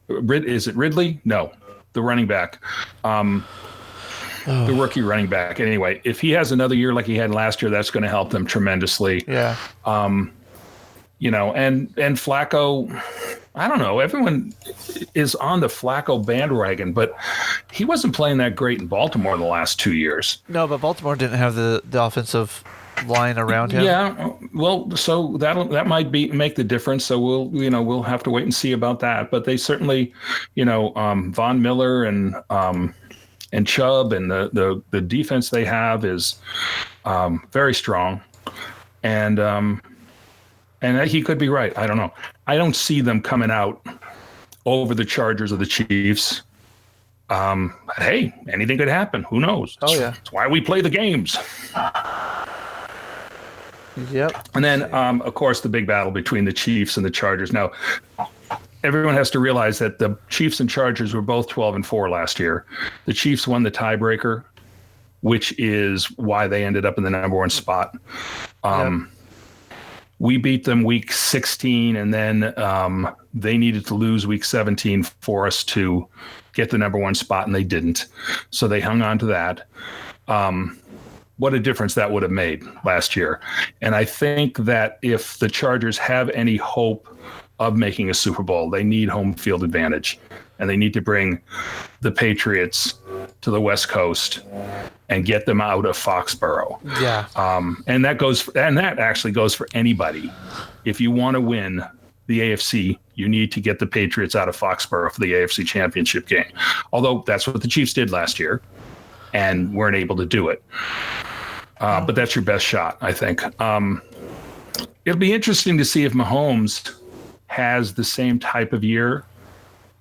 Speaker 2: Is it Ridley? No, the running back, the rookie running back. Anyway, if he has another year like he had last year, that's going to help them tremendously.
Speaker 1: Yeah.
Speaker 2: And Flacco, I don't know. Everyone is on the Flacco bandwagon, but he wasn't playing that great in Baltimore the last 2 years.
Speaker 1: No, but Baltimore didn't have the offensive line around him.
Speaker 2: Yeah, well, so that might make the difference. So we'll have to wait and see about that. But they certainly, Von Miller and Chubb and the defense they have is very strong, and he could be right. I don't know. I don't see them coming out over the Chargers or the Chiefs. Hey, anything could happen. Who knows?
Speaker 1: Oh yeah,
Speaker 2: that's why we play the games.
Speaker 1: Yep.
Speaker 2: And then, of course, the big battle between the Chiefs and the Chargers. Now, everyone has to realize that the Chiefs and Chargers were both 12-4 last year. The Chiefs won the tiebreaker, which is why they ended up in the number one spot. We beat them week 16, and then they needed to lose week 17 for us to get the number one spot, and they didn't. So they hung on to that. What a difference that would have made last year. And I think that if the Chargers have any hope of making a Super Bowl, they need home field advantage, and they need to bring the Patriots to the West Coast and get them out of Foxborough.
Speaker 1: Yeah.
Speaker 2: And that actually goes for anybody. If you want to win the AFC, you need to get the Patriots out of Foxborough for the AFC Championship game. Although that's what the Chiefs did last year and weren't able to do it. But that's your best shot, I think. it'll be interesting to see if Mahomes has the same type of year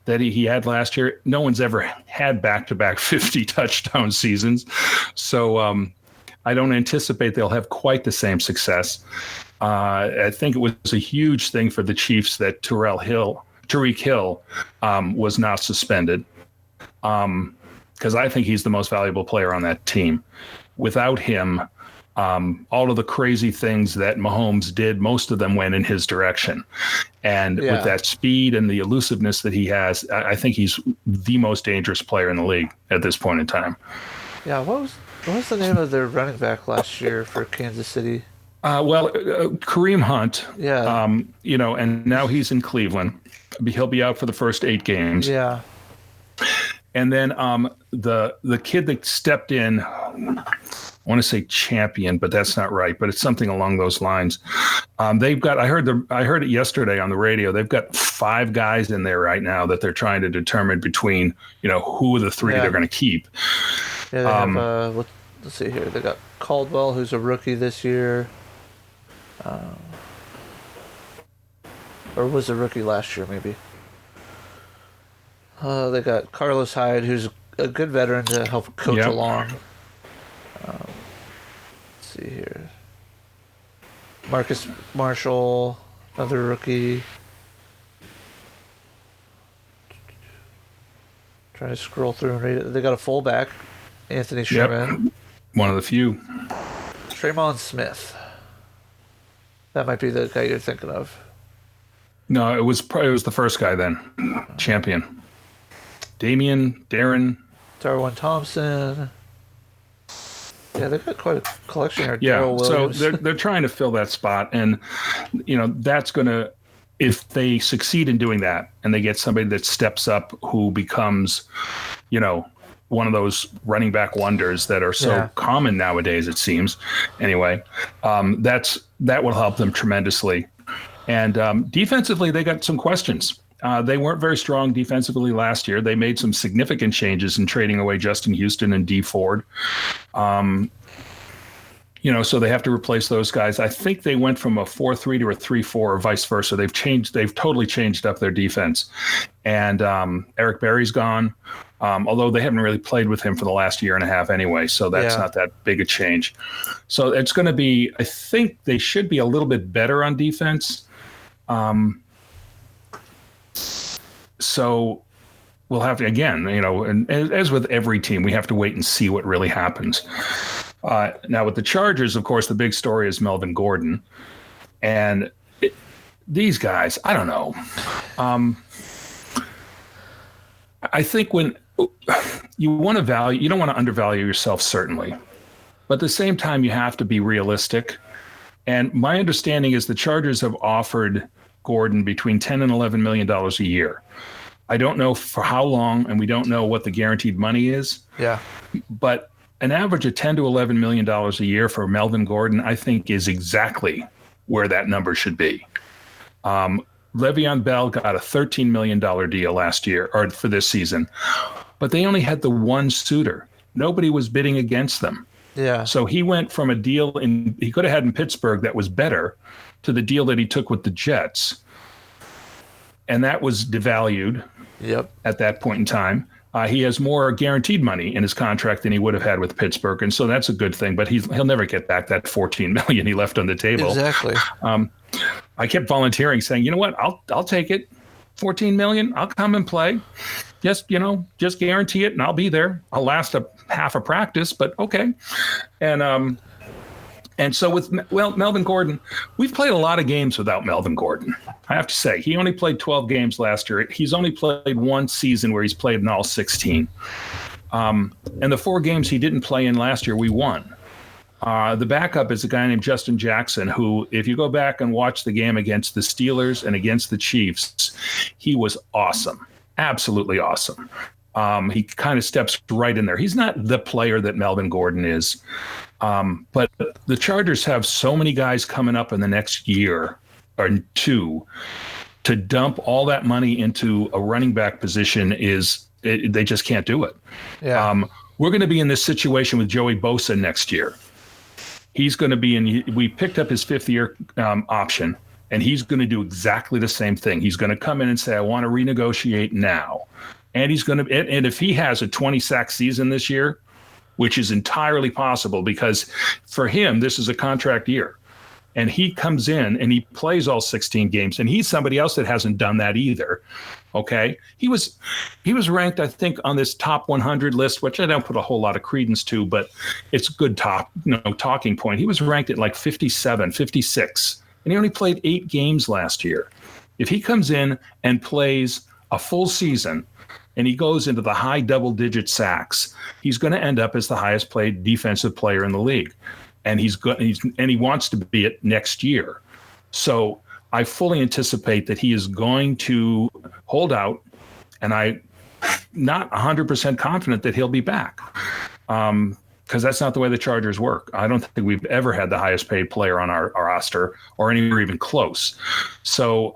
Speaker 2: that he had last year. No one's ever had back-to-back 50 touchdown seasons. So I don't anticipate they'll have quite the same success. I think it was a huge thing for the Chiefs that Tyreek Hill was not suspended, because I think he's the most valuable player on that team. Without him, all of the crazy things that Mahomes did, most of them went in his direction. And with that speed and the elusiveness that he has, I think he's the most dangerous player in the league at this point in time.
Speaker 1: Yeah, what was the name of their running back last year for Kansas City?
Speaker 2: Kareem Hunt.
Speaker 1: Yeah.
Speaker 2: And now he's in Cleveland. He'll be out for the first 8 games.
Speaker 1: Yeah.
Speaker 2: And then the kid that stepped in, I want to say champion, but that's not right. But it's something along those lines. They've got. I heard it yesterday on the radio. They've got 5 guys in there right now that they're trying to determine between who are the 3 they're going to keep.
Speaker 1: Yeah. They have, let's see here. They got Caldwell, who's a rookie this year. Or was a rookie last year, maybe. They got Carlos Hyde, who's a good veteran to help coach along. Let's see here. Marcus Marshall, another rookie. Trying to scroll through and read it. They got a fullback, Anthony Sherman.
Speaker 2: Yep. One of the few.
Speaker 1: Tremon Smith. That might be the guy you're thinking of.
Speaker 2: No, it was the first guy then. Champion. Darren.
Speaker 1: Darwin Thompson. Yeah, they've got quite a collection here.
Speaker 2: Yeah, so they're trying to fill that spot, and that's going to, if they succeed in doing that, and they get somebody that steps up who becomes, one of those running back wonders that are so common nowadays, it seems. Anyway, that will help them tremendously. And defensively, they got some questions. They weren't very strong defensively last year. They made some significant changes in trading away Justin Houston and Dee Ford. So they have to replace those guys. I think they went from a 4-3 to a 3-4 or vice versa. They've totally changed up their defense. And Eric Berry's gone, although they haven't really played with him for the last year and a half anyway, so that's not that big a change. So it's going to be, I think they should be a little bit better on defense. So we'll have to, again, and as with every team, we have to wait and see what really happens. Now with the Chargers, of course, the big story is Melvin Gordon. And these guys, I don't know. I think when you want to value, you don't want to undervalue yourself, certainly. But at the same time, you have to be realistic. And my understanding is the Chargers have offered Gordon between $10 and $11 million a year. I don't know for how long, and we don't know what the guaranteed money is. Yeah. But an average of $10 to $11 million a year for Melvin Gordon, I think, is exactly where that number should be. Le'Veon Bell got a $13 million deal last year, or for this season, but they only had the one suitor. Nobody was bidding against them. Yeah. So he went from a deal he could have had in Pittsburgh that was better to the deal that he took with the Jets. And that was devalued at that point in time. He has more guaranteed money in his contract than he would have had with Pittsburgh. And so that's a good thing, but he'll never get back that $14 million he left on the table.
Speaker 1: Exactly.
Speaker 2: I kept volunteering, saying, you know what, I'll take it. $14 million, I'll come and play. Just guarantee it and I'll be there. I'll last a half a practice, but okay. And so with Melvin Gordon, we've played a lot of games without Melvin Gordon. I have to say, he only played 12 games last year. He's only played one season where he's played in all 16. And the 4 games he didn't play in last year, we won. The backup is a guy named Justin Jackson, who, if you go back and watch the game against the Steelers and against the Chiefs, he was awesome. Absolutely awesome. He kind of steps right in there. He's not the player that Melvin Gordon is. But the Chargers have so many guys coming up in the next year or 2 to dump all that money into a running back position they just can't do it. Yeah. We're going to be in this situation with Joey Bosa next year. He's going to be in. We picked up his 5th-year option, and he's going to do exactly the same thing. He's going to come in and say, "I want to renegotiate now," and he's going to. And if he has a 20-sack season this year, which is entirely possible, because for him this is a contract year, and he comes in and he plays all 16 games, and he's somebody else that hasn't done that either. Okay, he was ranked, I think, on this top 100 list, which I don't put a whole lot of credence to, but it's a good talking point. He was ranked at like 57, 56, and he only played 8 games last year. If he comes in and plays a full season and he goes into the high double-digit sacks, he's going to end up as the highest paid defensive player in the league, and he wants to be it next year. So I fully anticipate that he is going to hold out, and I'm not 100% confident that he'll be back, because that's not the way the Chargers work. I don't think we've ever had the highest paid player on our roster or anywhere even close. So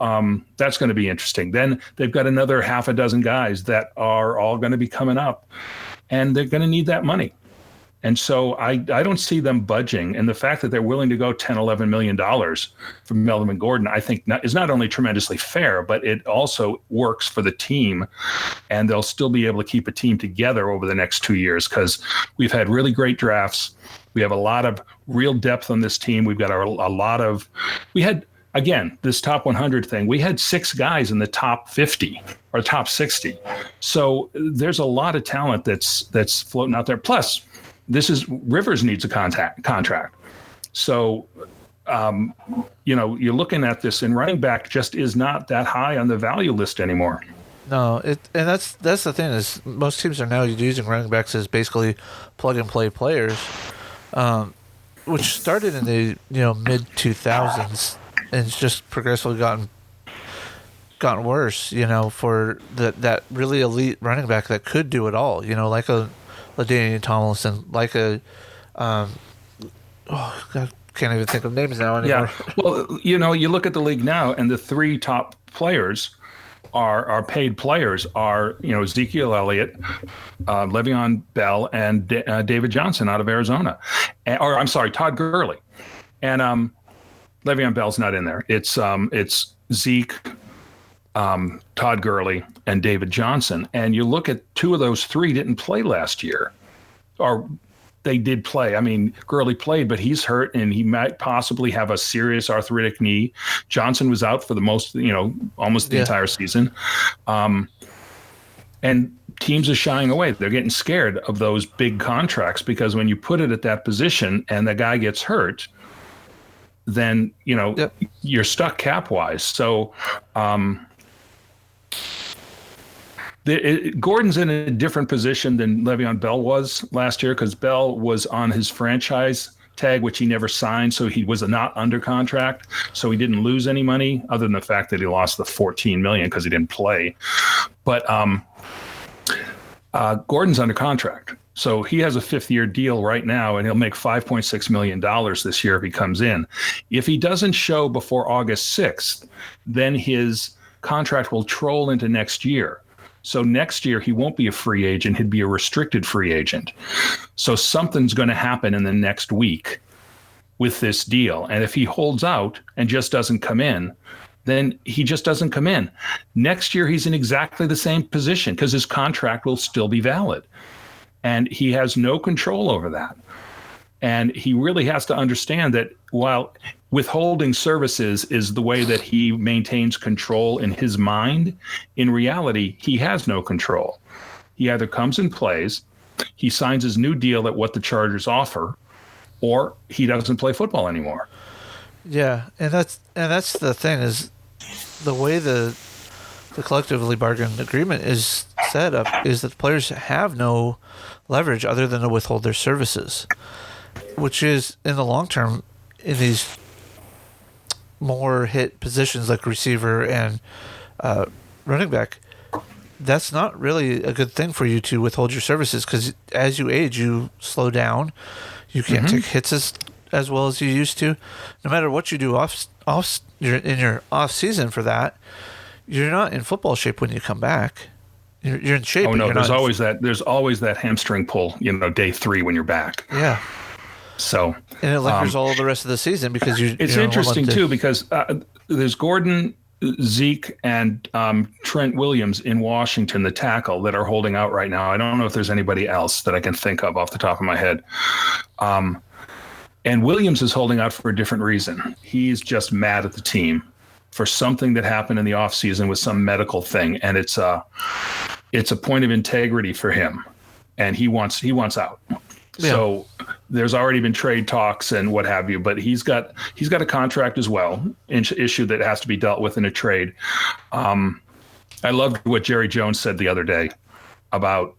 Speaker 2: that's going to be interesting. Then they've got another half a dozen guys that are all going to be coming up, and they're going to need that money. And so I don't see them budging. And the fact that they're willing to go $10, $11 million for Melvin Gordon, I think is not only tremendously fair, but it also works for the team. And they'll still be able to keep a team together over the next 2 years, because we've had really great drafts. We have a lot of real depth on this team. We've got again, this top 100 thing, we had 6 guys in the top 50 or top 60. So there's a lot of talent that's floating out there. Plus, Rivers needs a contract. So, you're looking at this, and running back just is not that high on the value list anymore.
Speaker 1: No, and that's the thing, is most teams are now using running backs as basically plug and play players, which started in the mid 2000s, and it's just progressively gotten worse. For that really elite running back that could do it all. Like a LaDainian Tomlinson, like a God, can't even think of names now anymore.
Speaker 2: Yeah, well, you look at the league now, and the 3 top players are paid players are Ezekiel Elliott, Le'Veon Bell, and David Johnson out of Arizona, Todd Gurley, and Le'Veon Bell's not in there. It's Zeke, Todd Gurley, and David Johnson. And you look at 2 of those 3 didn't play last year, or they did play. I mean, Gurley played, but he's hurt, and he might possibly have a serious arthritic knee. Johnson was out for almost the entire season. And teams are shying away. They're getting scared of those big contracts, because when you put it at that position and the guy gets hurt, then, you're stuck cap-wise. So, Gordon's in a different position than Le'Veon Bell was last year, because Bell was on his franchise tag, which he never signed, so he was not under contract, so he didn't lose any money other than the fact that he lost the $14 million because he didn't play. But Gordon's under contract, so he has a 5th-year deal right now, and he'll make $5.6 million this year if he comes in. If he doesn't show before August 6th, then his contract will troll into next year. So next year, he won't be a free agent. He'd be a restricted free agent. So something's going to happen in the next week with this deal. And if he holds out and just doesn't come in, then he just doesn't come in. Next year, he's in exactly the same position, because his contract will still be valid. And he has no control over that. And he really has to understand that while withholding services is the way that he maintains control in his mind, in reality, he has no control. He either comes and plays, he signs his new deal at what the Chargers offer, or he doesn't play football anymore.
Speaker 1: Yeah, and that's the thing, is the way the collectively bargained agreement is set up is that the players have no leverage other than to withhold their services, which is, in the long term, in these more hit positions like receiver and running back, that's not really a good thing for you to withhold your services, because as you age, you slow down. You can't take hits as well as you used to. No matter what you do in your off season for that, you're not in football shape when you come back. You're in shape.
Speaker 2: Oh no, there's always that hamstring pull. Day 3 when you're back.
Speaker 1: Yeah.
Speaker 2: So,
Speaker 1: and it lingers all the rest of the season because
Speaker 2: it's interesting too because there's Gordon, Zeke, and Trent Williams in Washington, the tackle, that are holding out right now. I don't know if there's anybody else that I can think of off the top of my head. And Williams is holding out for a different reason. He's just mad at the team for something that happened in the offseason with some medical thing, and it's a point of integrity for him, and he wants out. Yeah. So there's already been trade talks and what have you, but he's got a contract as well, issue that has to be dealt with in a trade. I loved what Jerry Jones said the other day about,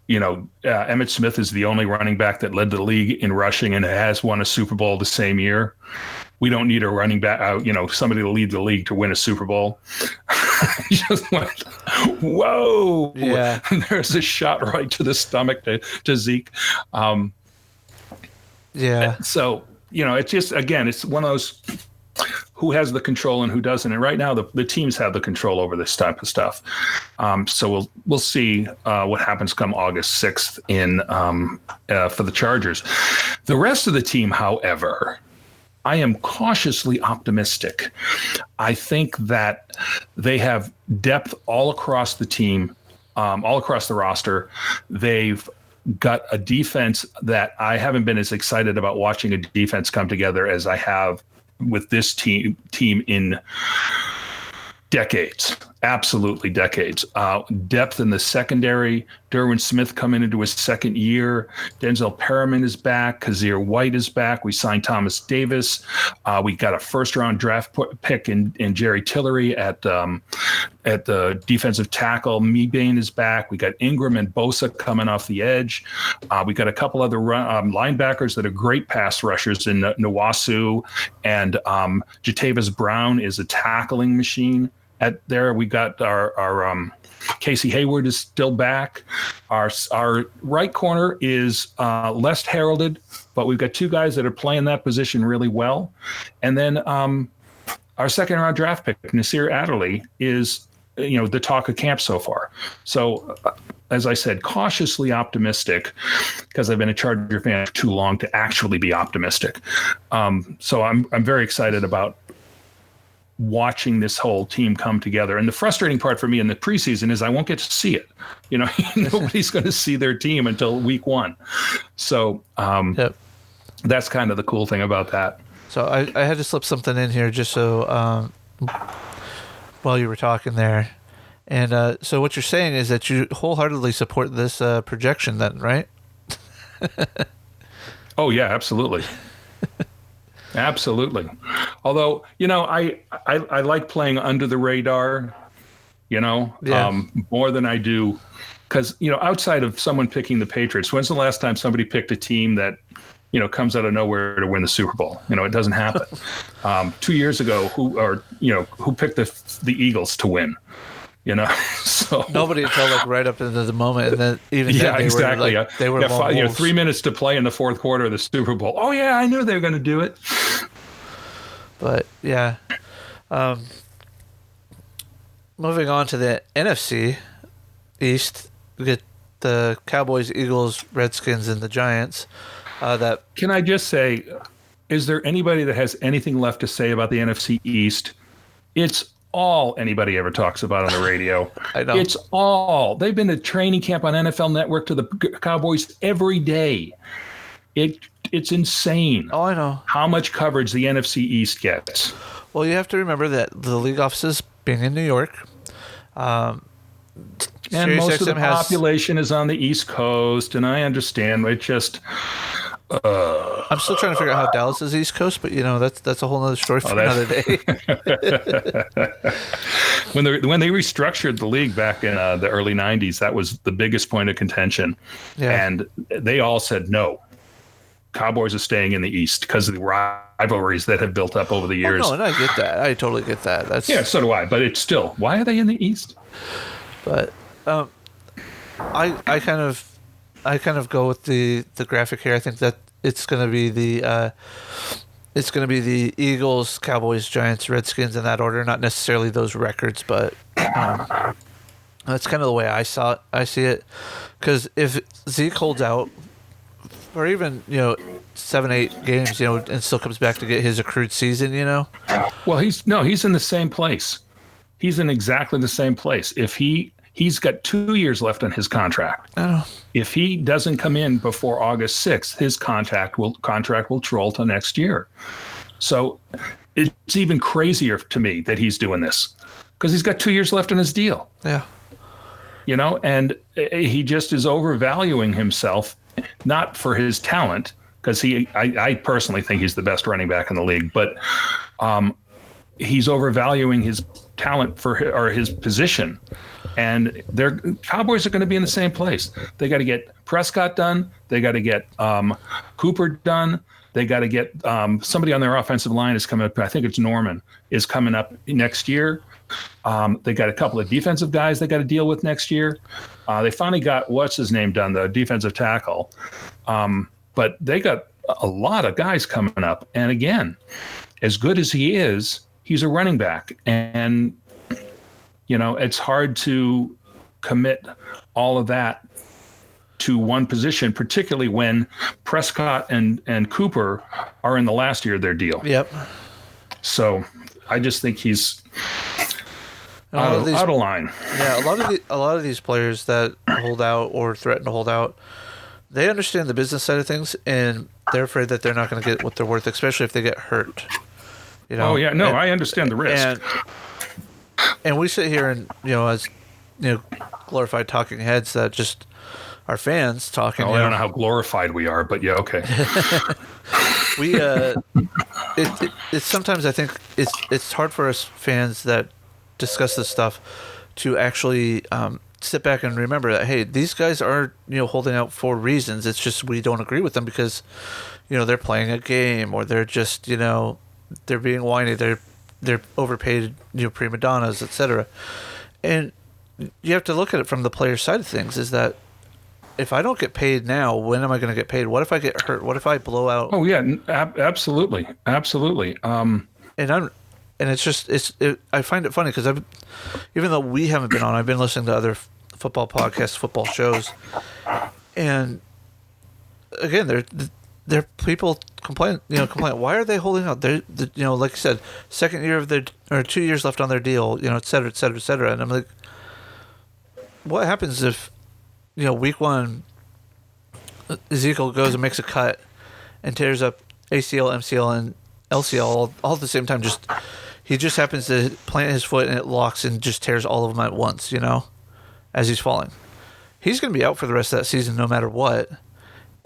Speaker 2: Emmitt Smith is the only running back that led the league in rushing and has won a Super Bowl the same year. We don't need a running back, somebody to lead the league to win a Super Bowl. Just went, whoa!
Speaker 1: Yeah.
Speaker 2: There's a shot right to the stomach to Zeke.
Speaker 1: Yeah.
Speaker 2: So it's just, again, it's one of those who has the control and who doesn't. And right now, the teams have the control over this type of stuff. So we'll see what happens come August 6th for the Chargers. The rest of the team, however, I am cautiously optimistic. I think that they have depth all across the team, all across the roster. They've got a defense that I haven't been as excited about watching a defense come together as I have with this team in decades. Absolutely decades. Depth in the secondary. Derwin Smith coming into his second year. Denzel Perriman is back. Kazir White is back. We signed Thomas Davis. We got a first-round draft pick in Jerry Tillery at the defensive tackle. Mebane is back. We got Ingram and Bosa coming off the edge. We got a couple other linebackers that are great pass rushers in Nwasu, and Jatavis Brown is a tackling machine. We got our Casey Hayward is still back. Our right corner is less heralded, but we've got two guys that are playing that position really well. And then our second round draft pick, Nasir Adderley, is the talk of camp so far. So as I said, cautiously optimistic because I've been a Charger fan for too long to actually be optimistic. So I'm very excited about watching this whole team come together. And the frustrating part for me in the preseason is I won't get to see it. Nobody's going to see their team until week 1. So That's kind of the cool thing about that.
Speaker 1: So I had to slip something in here just so while you were talking there. And so what you're saying is that you wholeheartedly support this projection then, right?
Speaker 2: Oh, yeah, absolutely. Absolutely. Although, I like playing under the radar, more than I do. Because, outside of someone picking the Patriots, when's the last time somebody picked a team that, comes out of nowhere to win the Super Bowl? It doesn't happen. 2 years ago, who picked the Eagles to win? So
Speaker 1: nobody until right up into the moment, and then even then they were
Speaker 2: 3 minutes to play in the fourth quarter of the Super Bowl. Oh yeah, I knew they were going to do it.
Speaker 1: But yeah, moving on to the NFC East, we get the Cowboys, Eagles, Redskins, and the Giants.
Speaker 2: Can I just say, is there anybody that has anything left to say about the NFC East? It's all anybody ever talks about on the radio.
Speaker 1: I know.
Speaker 2: It's all. They've been at training camp on NFL Network to the Cowboys every day. It's insane.
Speaker 1: Oh, I know.
Speaker 2: How much coverage the NFC East gets.
Speaker 1: Well, you have to remember that the league offices being in New York.
Speaker 2: And most of the population is on the East Coast, and I understand. It just...
Speaker 1: I'm still trying to figure out how Dallas is East Coast, but that's a whole other story for another day.
Speaker 2: When they restructured the league back in the early 90s, that was the biggest point of contention. Yeah. And they all said no. Cowboys are staying in the East because of the rivalries that have built up over the years.
Speaker 1: Oh, no, and I get that. I totally get that.
Speaker 2: Yeah, so do I. But it's still, why are they in the East?
Speaker 1: But I kind of go with the graphic here. I think that it's going to be the Eagles, Cowboys, Giants, Redskins in that order. Not necessarily those records, but that's kind of the way I see it. Because if Zeke holds out or even 7-8 games, and still comes back to get his accrued season.
Speaker 2: Well, he's in the same place. He's in exactly the same place. If he's got 2 years left on his contract.
Speaker 1: Oh.
Speaker 2: If he doesn't come in before August 6th, his contract will troll to next year. So it's even crazier to me that he's doing this because he's got 2 years left on his deal.
Speaker 1: Yeah.
Speaker 2: And he just is overvaluing himself, not for his talent, because I personally think he's the best running back in the league, but he's overvaluing his talent or his position. And Cowboys are going to be in the same place. They got to get Prescott done. They got to get Cooper done. They got to get somebody on their offensive line is coming up. I think it's Norman is coming up next year. They got a couple of defensive guys they got to deal with next year. They finally got what's his name done, the defensive tackle. But they got a lot of guys coming up. And again, as good as he is, he's a running back. And, it's hard to commit all of that to one position, particularly when Prescott and Cooper are in the last year of their deal.
Speaker 1: Yep.
Speaker 2: So I just think he's out of line.
Speaker 1: Yeah, a lot of these players that hold out or threaten to hold out, they understand the business side of things, and they're afraid that they're not going to get what they're worth, especially if they get hurt.
Speaker 2: Oh yeah, no, I understand the risk.
Speaker 1: And we sit here and as glorified talking heads that just are fans talking.
Speaker 2: I don't know how glorified we are, but yeah, okay.
Speaker 1: We it's sometimes I think it's hard for us fans that discuss this stuff to actually sit back and remember that, hey, these guys are holding out for reasons. It's just we don't agree with them because they're playing a game, or they're just they're being whiny, they're overpaid prima donnas, etc. And you have to look at it from the player side of things, is that if I don't get paid now, when am I going to get paid? What if I get hurt? What if I blow out?
Speaker 2: Oh yeah, absolutely.
Speaker 1: And I find it funny because even though we haven't been on, I've been listening to other football podcasts, football shows, and again, they're people complain. Why are they holding out? They're like you said, second year of or 2 years left on their deal, et cetera, et cetera, et cetera. And I'm like, what happens if week one Ezekiel goes and makes a cut and tears up ACL, MCL, and LCL all at the same time? He just happens to plant his foot and it locks and just tears all of them at once, as he's falling. He's going to be out for the rest of that season no matter what,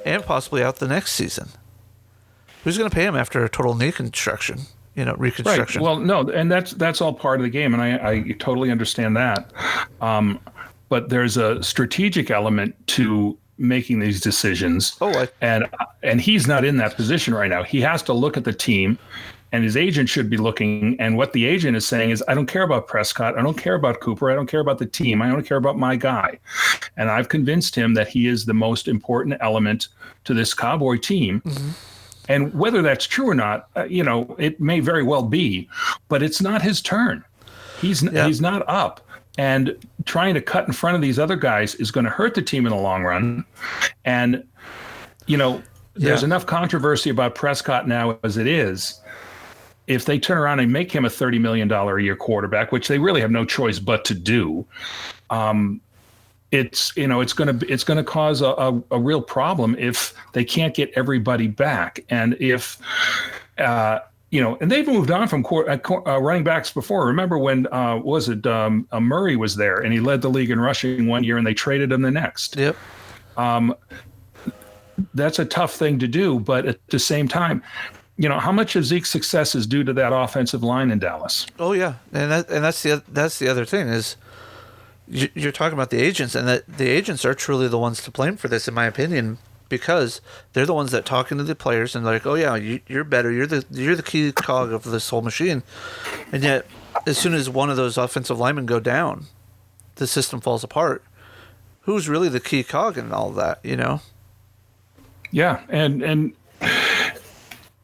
Speaker 1: and possibly out the next season. Who's going to pay him after a total knee reconstruction?
Speaker 2: Right. Well, no, and that's all part of the game, and I totally understand that. But there's a strategic element to making these decisions. And he's not in that position right now. He has to look at the team, and his agent should be looking. And what the agent is saying is, I don't care about Prescott. I don't care about Cooper. I don't care about the team. I don't care about my guy. And I've convinced him that he is the most important element to this Cowboy team. Mm-hmm. And whether that's true or not, it may very well be, but it's not his turn. He's not up. And trying to cut in front of these other guys is going to hurt the team in the long run. And, there's enough controversy about Prescott now as it is. If they turn around and make him a $30 million a year quarterback, which they really have no choice but to do, it's going to cause a real problem if they can't get everybody back. And if, and they've moved on from running backs before. Remember when, Murray was there and he led the league in rushing one year and they traded him the next.
Speaker 1: Yep.
Speaker 2: That's a tough thing to do, but at the same time, how much of Zeke's success is due to that offensive line in Dallas?
Speaker 1: Oh yeah. And that's the other thing is, you're talking about the agents, and that the agents are truly the ones to blame for this, in my opinion, because they're the ones that talk into the players and they're like, oh yeah, you're better, you're the key cog of this whole machine, and yet as soon as one of those offensive linemen go down, the system falls apart. Who's really the key cog in all of that?
Speaker 2: Yeah, and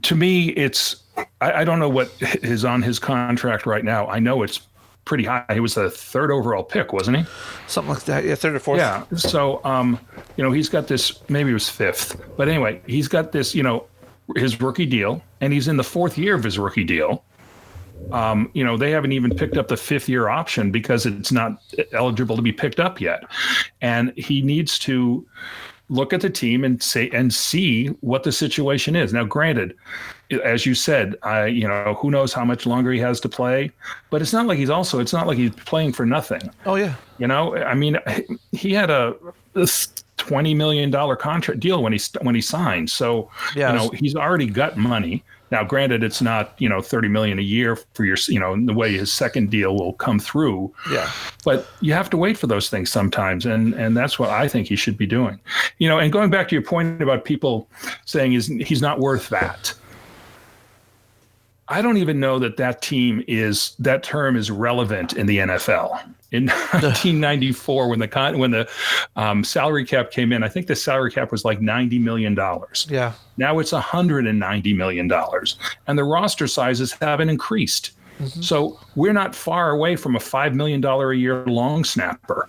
Speaker 2: to me, it's I don't know what is on his contract right now. I know it's pretty high. He was the third overall pick, wasn't he?
Speaker 1: Something like that. Yeah, third or fourth.
Speaker 2: Yeah. So, he's got this, maybe it was fifth. But anyway, he's got this, his rookie deal, and he's in the fourth year of his rookie deal. They haven't even picked up the fifth-year option because it's not eligible to be picked up yet. And he needs to look at the team and see what the situation is. Now, granted, as you said, who knows how much longer he has to play, but it's not like he's playing for nothing.
Speaker 1: Oh yeah.
Speaker 2: He had a $20 million contract deal when he signed. So, he's already got money. Now, granted, it's not, $30 million a year for your, the way his second deal will come through.
Speaker 1: Yeah.
Speaker 2: But you have to wait for those things sometimes. And that's what I think he should be doing. And going back to your point about people saying he's not worth that. I don't even know that that term is relevant in the NFL. In 1994, when the salary cap came in, I think the salary cap was like $90 million.
Speaker 1: Yeah.
Speaker 2: Now it's $190 million, and the roster sizes haven't increased. Mm-hmm. So we're not far away from a $5 million a year long snapper.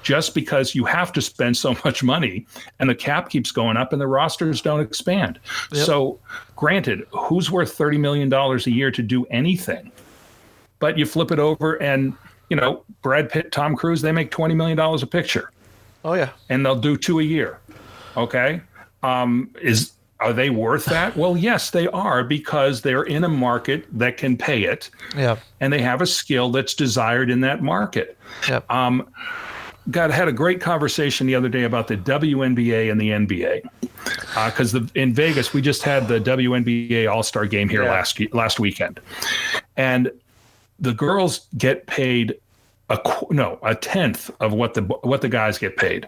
Speaker 2: Just because you have to spend so much money and the cap keeps going up and the rosters don't expand. Yep. So granted, who's worth $30 million a year to do anything? But you flip it over and, Brad Pitt, Tom Cruise, they make $20 million a picture.
Speaker 1: Oh, yeah.
Speaker 2: And they'll do 2 a year. Okay. Are they worth that? Well, yes, they are, because they're in a market that can pay it.
Speaker 1: Yeah.
Speaker 2: And they have a skill that's desired in that market.
Speaker 1: Yep.
Speaker 2: Had a great conversation the other day about the WNBA and the NBA, because in Vegas we just had the WNBA All-Star Game here last weekend, and the girls get paid a tenth of what the guys get paid.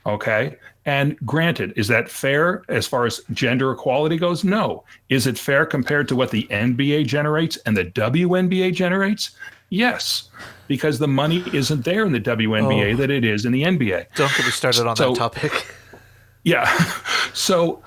Speaker 2: Okay, and granted, is that fair as far as gender equality goes? No. Is it fair compared to what the NBA generates and the WNBA generates? Yes, because the money isn't there in the WNBA that it is in the NBA.
Speaker 1: Don't get me started on that topic.
Speaker 2: Yeah. So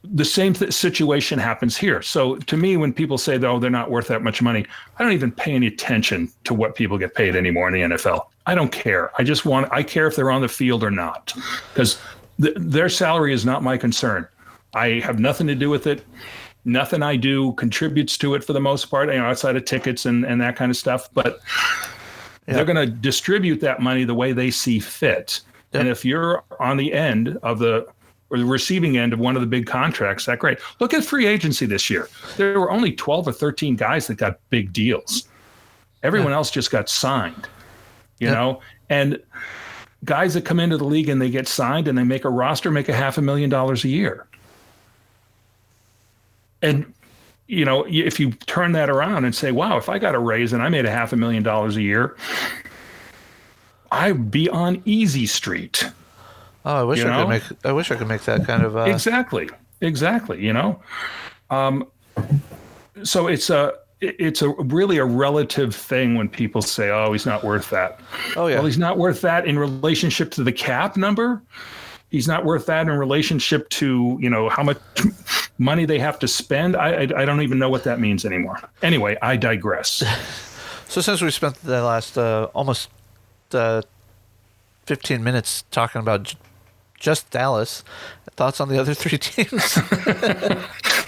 Speaker 2: the same situation happens here. So to me, when people say, they're not worth that much money, I don't even pay any attention to what people get paid anymore in the NFL. I don't care. I care if they're on the field or not, because their salary is not my concern. I have nothing to do with it. Nothing I do contributes to it for the most part, outside of tickets and that kind of stuff. But they're going to distribute that money the way they see fit. Yep. And if you're on the end of the receiving end of one of the big contracts, that's great. Look at free agency this year. There were only 12 or 13 guys that got big deals. Everyone else just got signed, and guys that come into the league and they get signed and they make a roster, make $500,000 a year. And, if you turn that around and say, wow, if I got a raise and I made $500,000 a year, I'd be on easy street.
Speaker 1: Oh, I wish I could make that kind of.
Speaker 2: Exactly. So it's a really a relative thing when people say, oh, he's not worth that.
Speaker 1: Oh yeah.
Speaker 2: Well, he's not worth that in relationship to the cap number. He's not worth that in relationship to, how much money they have to spend. I don't even know what that means anymore. Anyway, I digress.
Speaker 1: So since we spent the last almost 15 minutes talking about just Dallas, thoughts on the other three teams?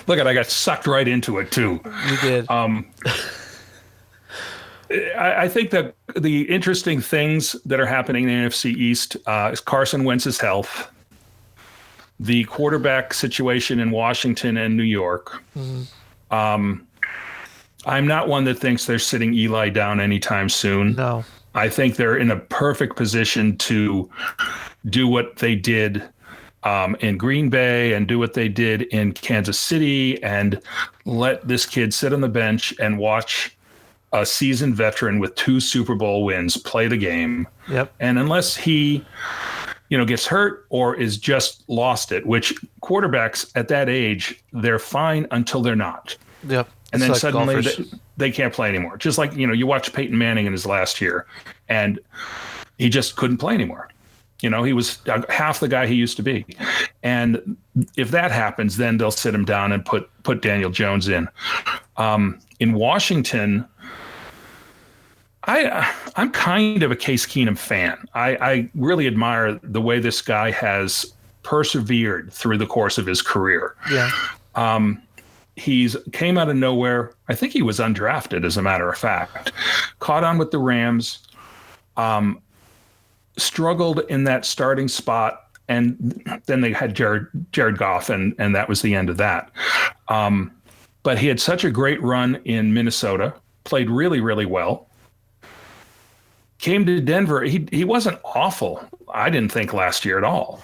Speaker 2: Look, I got sucked right into it too.
Speaker 1: You did.
Speaker 2: I think that the interesting things that are happening in the NFC East is Carson Wentz's health, the quarterback situation in Washington and New York. Mm-hmm. I'm not one that thinks they're sitting Eli down anytime soon.
Speaker 1: No.
Speaker 2: I think they're in a perfect position to do what they did in Green Bay and do what they did in Kansas City and let this kid sit on the bench and watch a seasoned veteran with 2 Super Bowl wins play the game.
Speaker 1: Yep.
Speaker 2: And unless he, gets hurt or is just lost it, which quarterbacks at that age, they're fine until they're not.
Speaker 1: Yep.
Speaker 2: And then suddenly they can't play anymore. Just like, you watch Peyton Manning in his last year and he just couldn't play anymore. He was half the guy he used to be. And if that happens, then they'll sit him down and put Daniel Jones in. In Washington, I'm kind of a Case Keenum fan. I really admire the way this guy has persevered through the course of his career.
Speaker 1: Yeah.
Speaker 2: He's came out of nowhere. I think he was undrafted, as a matter of fact. Caught on with the Rams, struggled in that starting spot, and then they had Jared Goff, and that was the end of that. But he had such a great run in Minnesota, played really, really well. Came to Denver. He wasn't awful, I didn't think, last year at all.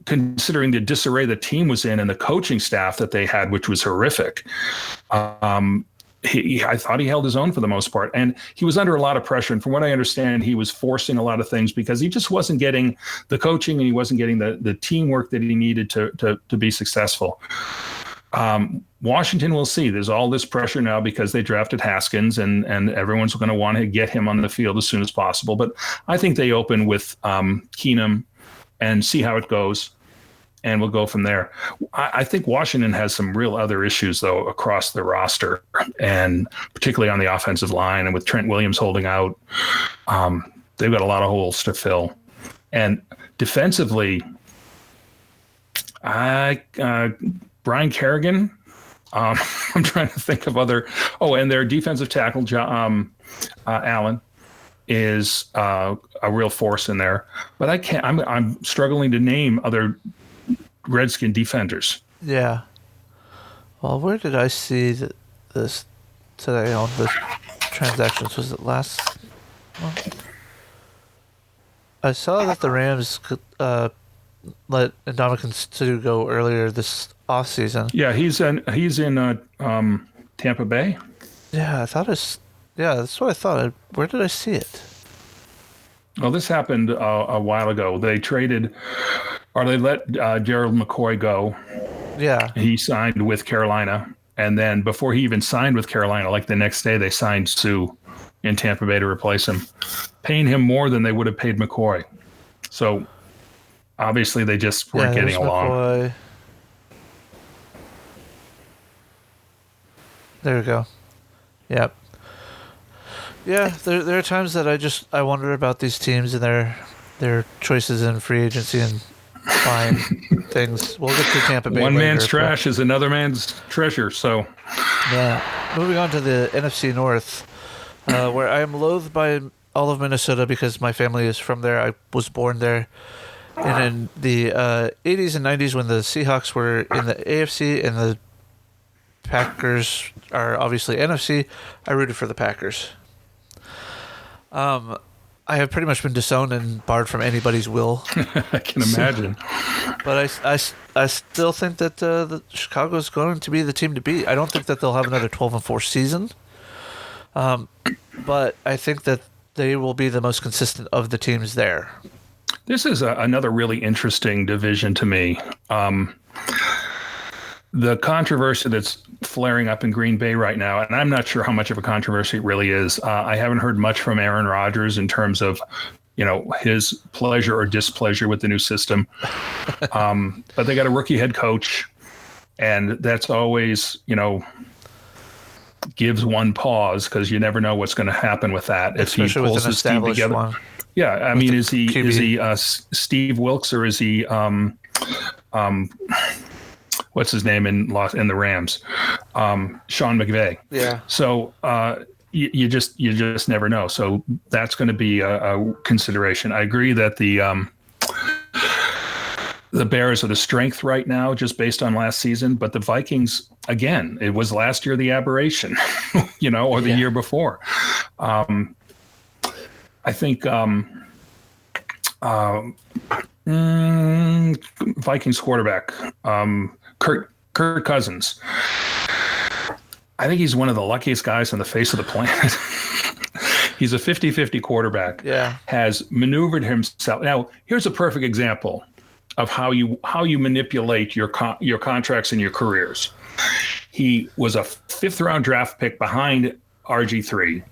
Speaker 2: Considering the disarray the team was in and the coaching staff that they had, which was horrific. I thought he held his own for the most part, and he was under a lot of pressure. And from what I understand, he was forcing a lot of things because he just wasn't getting the coaching and he wasn't getting the teamwork that he needed to be successful. Washington, we'll see. There's all this pressure now because they drafted Haskins, and everyone's going to want to get him on the field as soon as possible. But I think they open with Keenum and see how it goes, and we'll go from there. I think Washington has some real other issues, though, across the roster, and particularly on the offensive line, and with Trent Williams holding out, they've got a lot of holes to fill. And defensively, Brian Kerrigan. I'm trying to think of other. Oh, and their defensive tackle, Allen, is a real force in there. But I can't. I'm struggling to name other Redskin defenders.
Speaker 1: Yeah. Well, where did I see this today on the transactions? Was it last month? I saw that the Rams could let Ndamukong Suh go earlier this offseason.
Speaker 2: Yeah, he's in Tampa Bay.
Speaker 1: Yeah, I thought that's what I thought. Where did I see it?
Speaker 2: Well, this happened a while ago. They let Gerald McCoy go.
Speaker 1: Yeah.
Speaker 2: He signed with Carolina. And then before he even signed with Carolina, like the next day, they signed Suh in Tampa Bay to replace him, paying him more than they would have paid McCoy. So obviously they just weren't getting along. McCoy.
Speaker 1: There we go. Yep. Yeah, there are times that I wonder about these teams and their choices in free agency and buying things. We'll get to Tampa Bay.
Speaker 2: One man's trash is another man's treasure. So,
Speaker 1: yeah. Moving on to the NFC North, where I am loathed by all of Minnesota because my family is from there. I was born there. And in the 80s and 90s, when the Seahawks were in the AFC and the Packers are obviously NFC, I rooted for the Packers. I have pretty much been disowned and barred from anybody's will.
Speaker 2: I can imagine.
Speaker 1: But I still think that the Chicago is going to be the team to beat. I don't think that they'll have another 12-4 season. But I think that they will be the most consistent of the teams there.
Speaker 2: This is another really interesting division to me. The controversy that's flaring up in Green Bay right now, and I'm not sure how much of a controversy it really is. I haven't heard much from Aaron Rodgers in terms of, his pleasure or displeasure with the new system. But they got a rookie head coach, and that's always, gives one pause because you never know what's going to happen with that.
Speaker 1: Especially
Speaker 2: if he pulls his team together.
Speaker 1: One.
Speaker 2: Yeah, I mean, is he Steve Wilkes or is he what's his name in the Rams? Sean McVay.
Speaker 1: Yeah.
Speaker 2: So you just never know. So that's going to be a consideration. I agree that the Bears are the strength right now, just based on last season. But the Vikings, again, it was last year the aberration, or the year before. I think Vikings quarterback, Kirk Cousins. I think he's one of the luckiest guys on the face of the planet. He's a 50-50 quarterback.
Speaker 1: Yeah. Has
Speaker 2: maneuvered himself. Now, here's a perfect example of how you manipulate your contracts and your careers. He was a 5th-round draft pick behind RG3.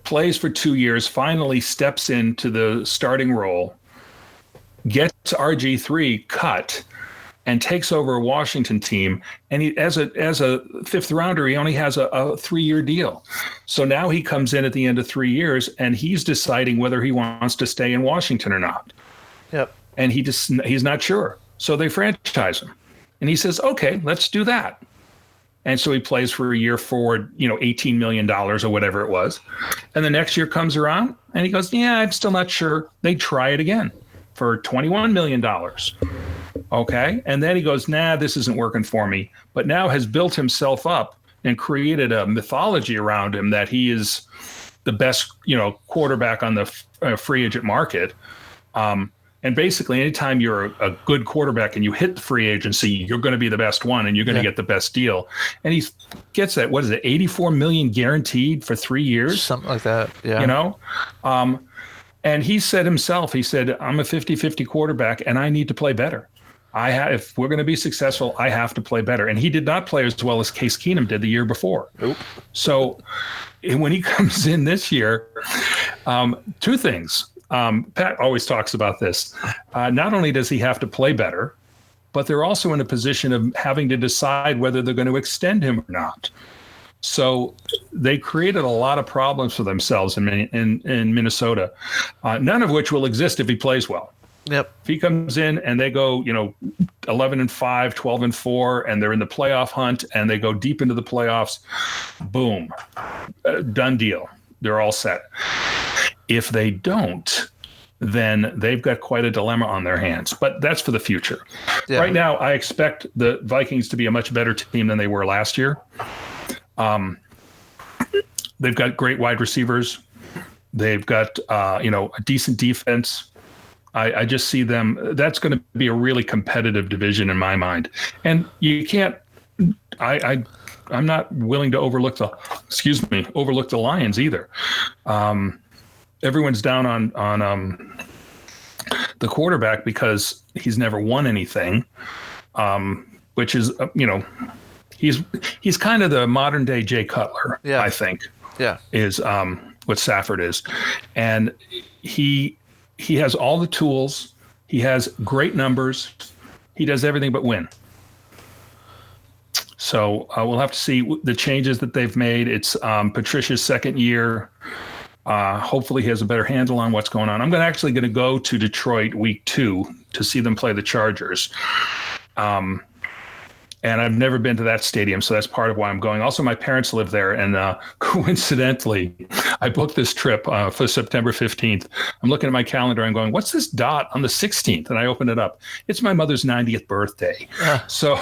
Speaker 2: Plays for 2 years, finally steps into the starting role, gets RG3 cut, and takes over a Washington team. And he, as a fifth rounder, he only has a 3-year deal. So now he comes in at the end of 3 years, and he's deciding whether he wants to stay in Washington or not.
Speaker 1: Yep.
Speaker 2: And he's not sure. So they franchise him. And he says, okay, let's do that. And so he plays for a year for, $18 million or whatever it was. And the next year comes around and he goes, yeah, I'm still not sure. They try it again for $21 million. Okay. And then he goes, nah, this isn't working for me. But now has built himself up and created a mythology around him that he is the best, quarterback on the free agent market. And basically, anytime you're a good quarterback and you hit the free agency, you're going to be the best one and you're going to get the best deal. And he gets that, what is it, $84 million guaranteed for 3 years?
Speaker 1: Something like that, yeah.
Speaker 2: And he said himself, I'm a 50-50 quarterback and I need to play better. If we're going to be successful, I have to play better. And he did not play as well as Case Keenum did the year before.
Speaker 1: Nope.
Speaker 2: So when he comes in this year, two things. Pat always talks about this. Not only does he have to play better, but they're also in a position of having to decide whether they're going to extend him or not. So they created a lot of problems for themselves in Minnesota, none of which will exist if he plays well.
Speaker 1: Yep.
Speaker 2: If he comes in and they go, 11-5, 12-4, and they're in the playoff hunt and they go deep into the playoffs, boom, done deal. They're all set. If they don't, then they've got quite a dilemma on their hands. But that's for the future. Yeah. Right now, I expect the Vikings to be a much better team than they were last year. They've got great wide receivers. They've got, a decent defense. I just see them. That's going to be a really competitive division in my mind. And you can't. I'm not willing to overlook the Lions either. Everyone's down on the quarterback because he's never won anything, which is, he's kind of the modern day Jay Cutler, I think. Yeah, is what Stafford is, and he has all the tools. He has great numbers. He does everything but win. So we'll have to see the changes that they've made. It's Patricia's second year. Hopefully he has a better handle on what's going on. I'm actually going to go to Detroit week 2 to see them play the Chargers. And I've never been to that stadium, so that's part of why I'm going. Also, my parents live there, and coincidentally, I booked this trip for September 15th. I'm looking at my calendar and going, what's this dot on the 16th? And I open it up. It's my mother's 90th birthday. So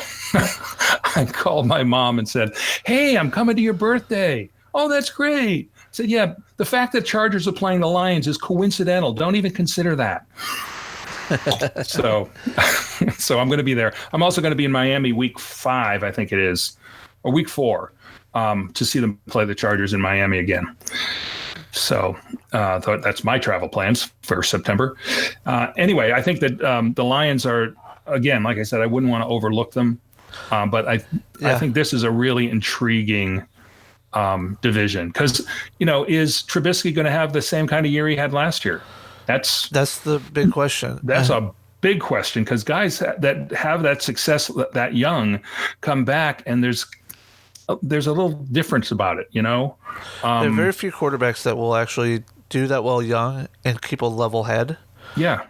Speaker 2: I called my mom and said, hey, I'm coming to your birthday. Oh, that's great. I said, yeah, the fact that Chargers are playing the Lions is coincidental. Don't even consider that. So I'm going to be there. I'm also going to be in Miami week 5, I think it is, or week 4, to see them play the Chargers in Miami again. So that's my travel plans for September. Anyway, I think that the Lions are, again, like I said, I wouldn't want to overlook them. But I think this is a really intriguing division because, is Trubisky going to have the same kind of year he had last year? That's
Speaker 1: the big question.
Speaker 2: That's a big question because guys that have that success that young come back and there's a little difference about it, there
Speaker 1: are very few quarterbacks that will actually do that well young and keep a level head.
Speaker 2: Yeah.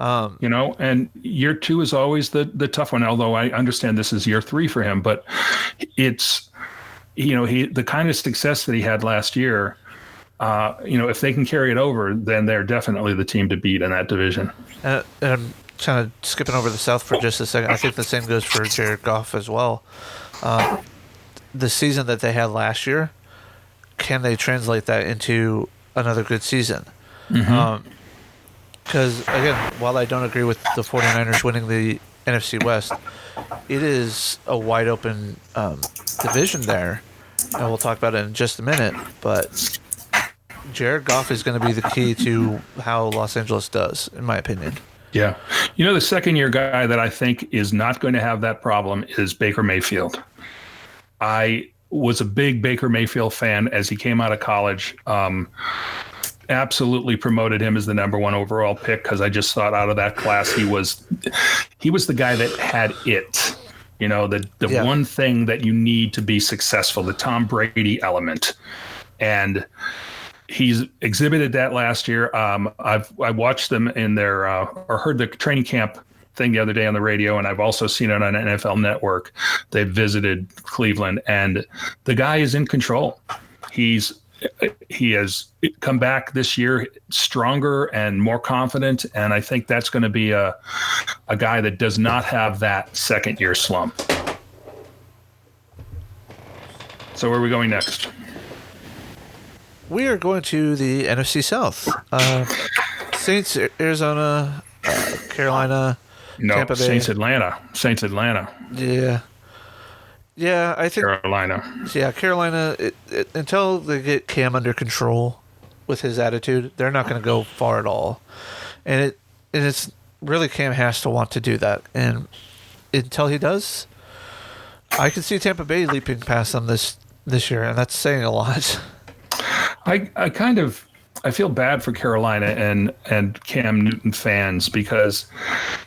Speaker 2: And year 2 is always the tough one, although I understand this is year 3 for him, but it's, the kind of success that he had last year, if they can carry it over, then they're definitely the team to beat in that division.
Speaker 1: And I'm kind of skipping over the South for just a second. I think the same goes for Jared Goff as well. The season that they had last year, can they translate that into another good season? Because, again, while I don't agree with the 49ers winning the NFC West, it is a wide open division there. And we'll talk about it in just a minute, but Jared Goff is going to be the key to how Los Angeles does, in my opinion.
Speaker 2: Yeah. The second-year guy that I think is not going to have that problem is Baker Mayfield. I was a big Baker Mayfield fan as he came out of college. Absolutely promoted him as the number 1 overall pick because I just thought out of that class he was the guy that had it. the one thing that you need to be successful, the Tom Brady element. And he's exhibited that last year. I watched them in their or heard the training camp thing the other day on the radio, and I've also seen it on NFL Network. They visited Cleveland, and the guy is in control. He has come back this year stronger and more confident, and I think that's going to be a guy that does not have that second year slump. So where are we going next?
Speaker 1: We are going to the NFC South. Saints, Arizona, Carolina, Tampa Bay.
Speaker 2: Saints, Atlanta.
Speaker 1: Yeah, I think
Speaker 2: Carolina.
Speaker 1: Yeah, Carolina. Until they get Cam under control with his attitude, they're not going to go far at all. And it's really Cam has to want to do that. And until he does, I can see Tampa Bay leaping past them this year, and that's saying a lot.
Speaker 2: I feel bad for Carolina and Cam Newton fans, because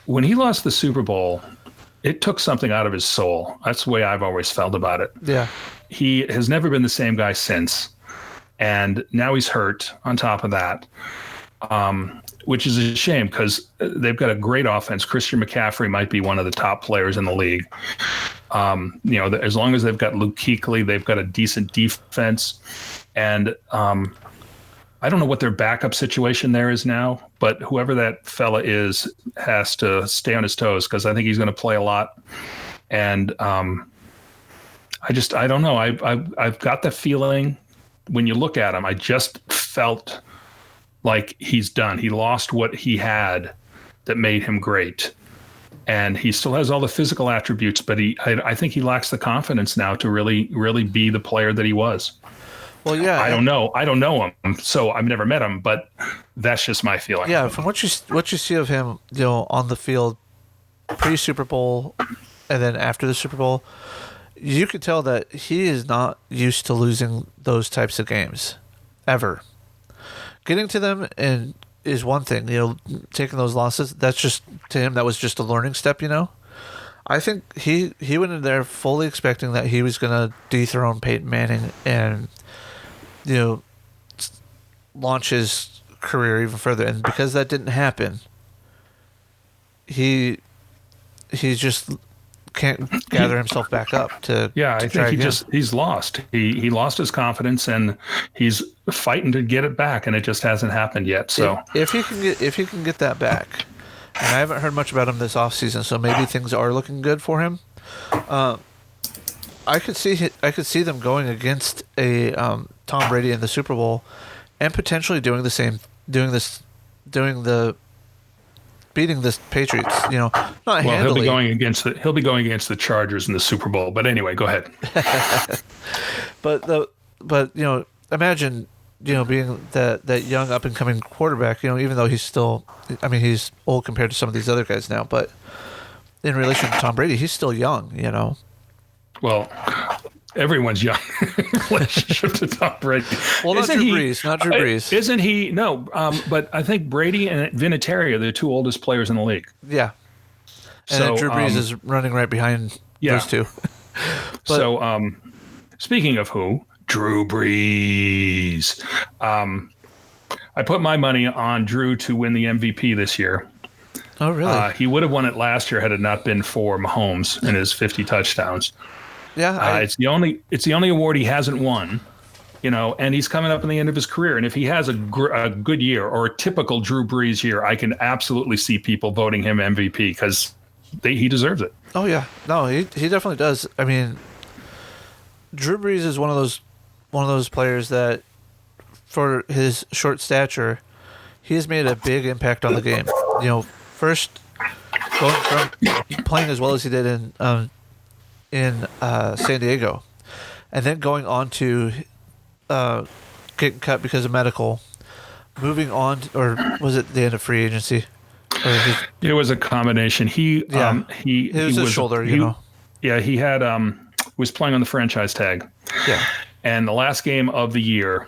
Speaker 2: when he lost the Super Bowl, it took something out of his soul. That's the way I've always felt about it.
Speaker 1: Yeah.
Speaker 2: He has never been the same guy since. And now he's hurt on top of that, which is a shame, because they've got a great offense. Christian McCaffrey might be one of the top players in the league. As long as they've got Luke Kuechly, they've got a decent defense. And I don't know what their backup situation there is now, but whoever that fella is has to stay on his toes, because I think he's going to play a lot. And I don't know. I've got the feeling when you look at him, I just felt like he's done. He lost what he had that made him great. And he still has all the physical attributes, but I think he lacks the confidence now to really, really be the player that he was.
Speaker 1: Well, yeah.
Speaker 2: I don't know him, so I've never met him, but that's just my feeling.
Speaker 1: Yeah, from what you see of him, on the field pre-Super Bowl and then after the Super Bowl, you could tell that he is not used to losing those types of games ever. Getting to them is one thing, taking those losses, that's just, to him, that was just a learning step, I think he went in there fully expecting that he was going to dethrone Peyton Manning and launch his career even further. And because that didn't happen, he just can't gather himself back up to.
Speaker 2: Yeah, I think he's lost. He lost his confidence, and he's fighting to get it back, and it just hasn't happened yet. So
Speaker 1: if he can get that back, and I haven't heard much about him this offseason, so maybe things are looking good for him. I could see them going against a Tom Brady in the Super Bowl, and potentially beating the Patriots. Not handily.
Speaker 2: He'll be going against the Chargers in the Super Bowl. But anyway, go ahead.
Speaker 1: But imagine being that young up and coming quarterback. Even though he's still, he's old compared to some of these other guys now, but in relation to Tom Brady, he's still young.
Speaker 2: Well, everyone's young in relationship to Tom Brady.
Speaker 1: Well, not Drew Brees.
Speaker 2: Isn't he? No, but I think Brady and Vinatieri are the two oldest players in the league.
Speaker 1: Yeah. And then Drew Brees is running right behind those two.
Speaker 2: Speaking of who, Drew Brees. I put my money on Drew to win the MVP this year.
Speaker 1: Oh, really?
Speaker 2: He would have won it last year had it not been for Mahomes and his 50 touchdowns.
Speaker 1: Yeah,
Speaker 2: it's the only award he hasn't won, and he's coming up in the end of his career. And if he has a good year or a typical Drew Brees year, I can absolutely see people voting him MVP because he deserves it.
Speaker 1: Oh yeah, no, he definitely does. Drew Brees is one of those players that, for his short stature, he has made a big impact on the game. First going from playing as well as he did in San Diego, and then going on to getting cut because of medical, moving on, or was it the end of free agency?
Speaker 2: It was a combination. He was a
Speaker 1: shoulder,
Speaker 2: Yeah, he had was playing on the franchise tag.
Speaker 1: Yeah,
Speaker 2: and the last game of the year,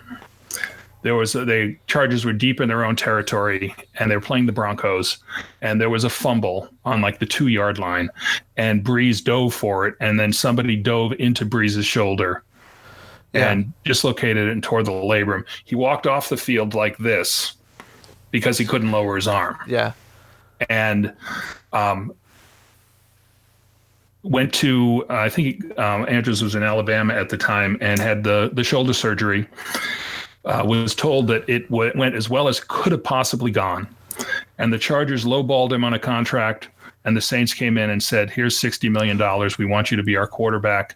Speaker 2: The Chargers were deep in their own territory, and they were playing the Broncos, and there was a fumble on like the 2-yard line, and Breeze dove for it, and then somebody dove into Breeze's shoulder and dislocated it and tore the labrum. He walked off the field like this because he couldn't lower his arm.
Speaker 1: Yeah.
Speaker 2: And went to, I think Andrews was in Alabama at the time and had the shoulder surgery. Was told that it went as well as could have possibly gone. And the Chargers lowballed him on a contract, and the Saints came in and said, here's $60 million. We want you to be our quarterback.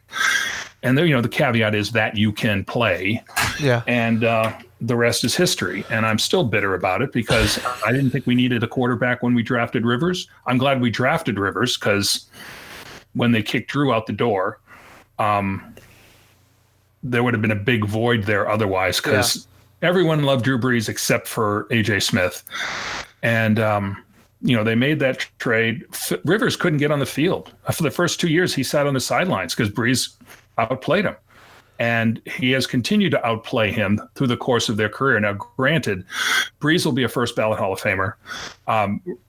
Speaker 2: And the caveat is that you can play.
Speaker 1: Yeah.
Speaker 2: And the rest is history. And I'm still bitter about it because I didn't think we needed a quarterback when we drafted Rivers. I'm glad we drafted Rivers because when they kicked Drew out the door, there would have been a big void there otherwise because everyone loved Drew Brees except for A.J. Smith. And, they made that trade. Rivers couldn't get on the field. For the first 2 years, he sat on the sidelines because Brees outplayed him. And he has continued to outplay him through the course of their career. Now, granted, Brees will be a first ballot Hall of Famer.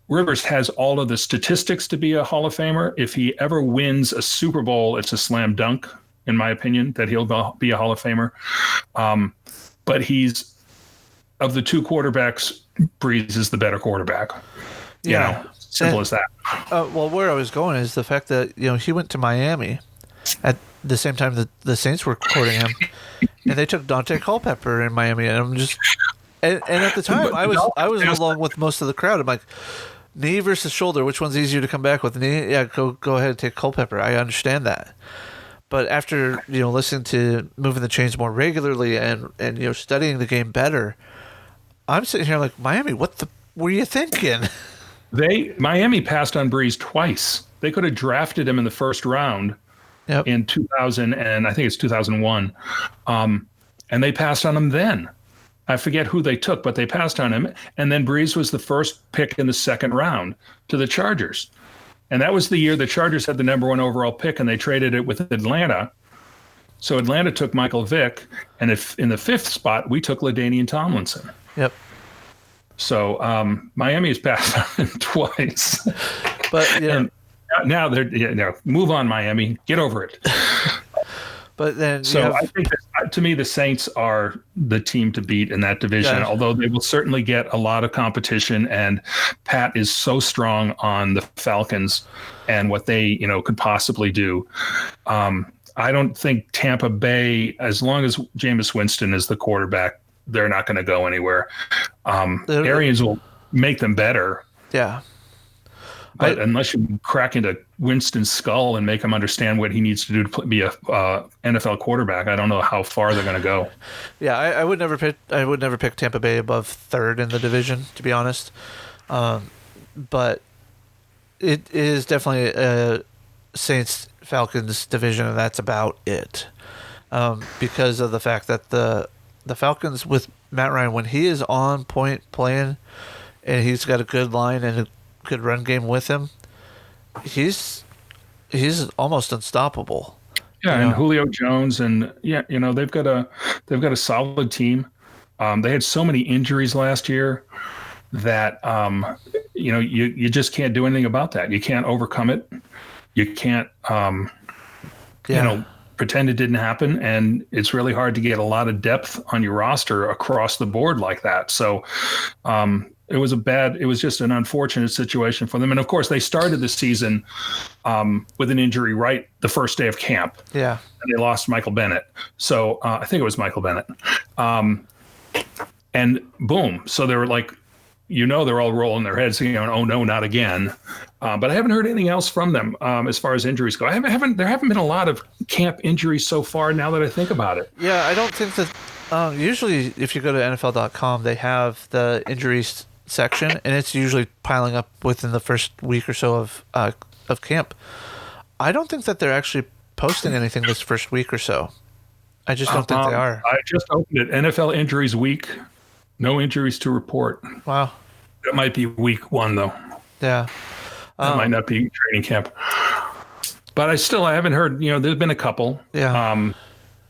Speaker 2: Rivers has all of the statistics to be a Hall of Famer. If he ever wins a Super Bowl, it's a slam dunk, in my opinion, that he'll be a Hall of Famer. But he's, of the two quarterbacks, Brees is the better quarterback. Simple as that.
Speaker 1: Well, where I was going is the fact that, he went to Miami at the same time that the Saints were courting him, and they took Dante Culpepper in Miami, and I'm just, and at the time I was along with most of the crowd. I'm like, knee versus shoulder, which one's easier to come back with? Knee, yeah, go ahead and take Culpepper. I understand that, but after listening to Moving the Chains more regularly and studying the game better, I'm sitting here like, Miami, what were you thinking?
Speaker 2: Miami passed on Brees twice. They could have drafted him in the first round. Yep. In 2000, and I think it's 2001. And they passed on him then. I forget who they took, but they passed on him. And then Brees was the first pick in the second round to the Chargers. And that was the year the Chargers had the number 1 overall pick, and they traded it with Atlanta. So Atlanta took Michael Vick, and if in the 5th spot, we took LaDainian Tomlinson.
Speaker 1: Yep.
Speaker 2: So Miami has passed on him twice.
Speaker 1: But,
Speaker 2: now they're move on, Miami. Get over it.
Speaker 1: But then,
Speaker 2: I think to me, the Saints are the team to beat in that division, although they will certainly get a lot of competition. And Pat is so strong on the Falcons and what they, could possibly do. I don't think Tampa Bay, as long as Jameis Winston is the quarterback, they're not going to go anywhere. Arians will make them better.
Speaker 1: Yeah.
Speaker 2: But unless you crack into Winston's skull and make him understand what he needs to do to be a NFL quarterback, I don't know how far they're going to go.
Speaker 1: Yeah, I would never pick Tampa Bay above 3rd in the division, to be honest. But it is definitely a Saints Falcons division, and that's about it. Because of the fact that the Falcons with Matt Ryan, when he is on point playing, and he's got a good line and a good run game with him, he's almost unstoppable.
Speaker 2: Yeah, and Julio Jones, and they've got a solid team. They had so many injuries last year that you just can't do anything about that. You can't overcome it. You can't pretend it didn't happen, and it's really hard to get a lot of depth on your roster across the board like that. So it was just an unfortunate situation for them. And of course, they started the season with an injury right the first day of camp.
Speaker 1: Yeah.
Speaker 2: And they lost Michael Bennett. So I think it was Michael Bennett. And boom. So they were like, they're all rolling their heads, oh no, not again. But I haven't heard anything else from them as far as injuries go. There haven't been a lot of camp injuries so far now that I think about it.
Speaker 1: Yeah, I don't think that usually if you go to NFL.com, they have the injuries section, and it's usually piling up within the first week or so of camp. I don't think that they're actually posting anything this first week or so. I just don't think they are.
Speaker 2: I just opened it. NFL injuries week. No injuries to report.
Speaker 1: Wow.
Speaker 2: That might be week 1, though.
Speaker 1: Yeah.
Speaker 2: That might not be training camp. But I haven't heard, there's been a couple.
Speaker 1: Yeah.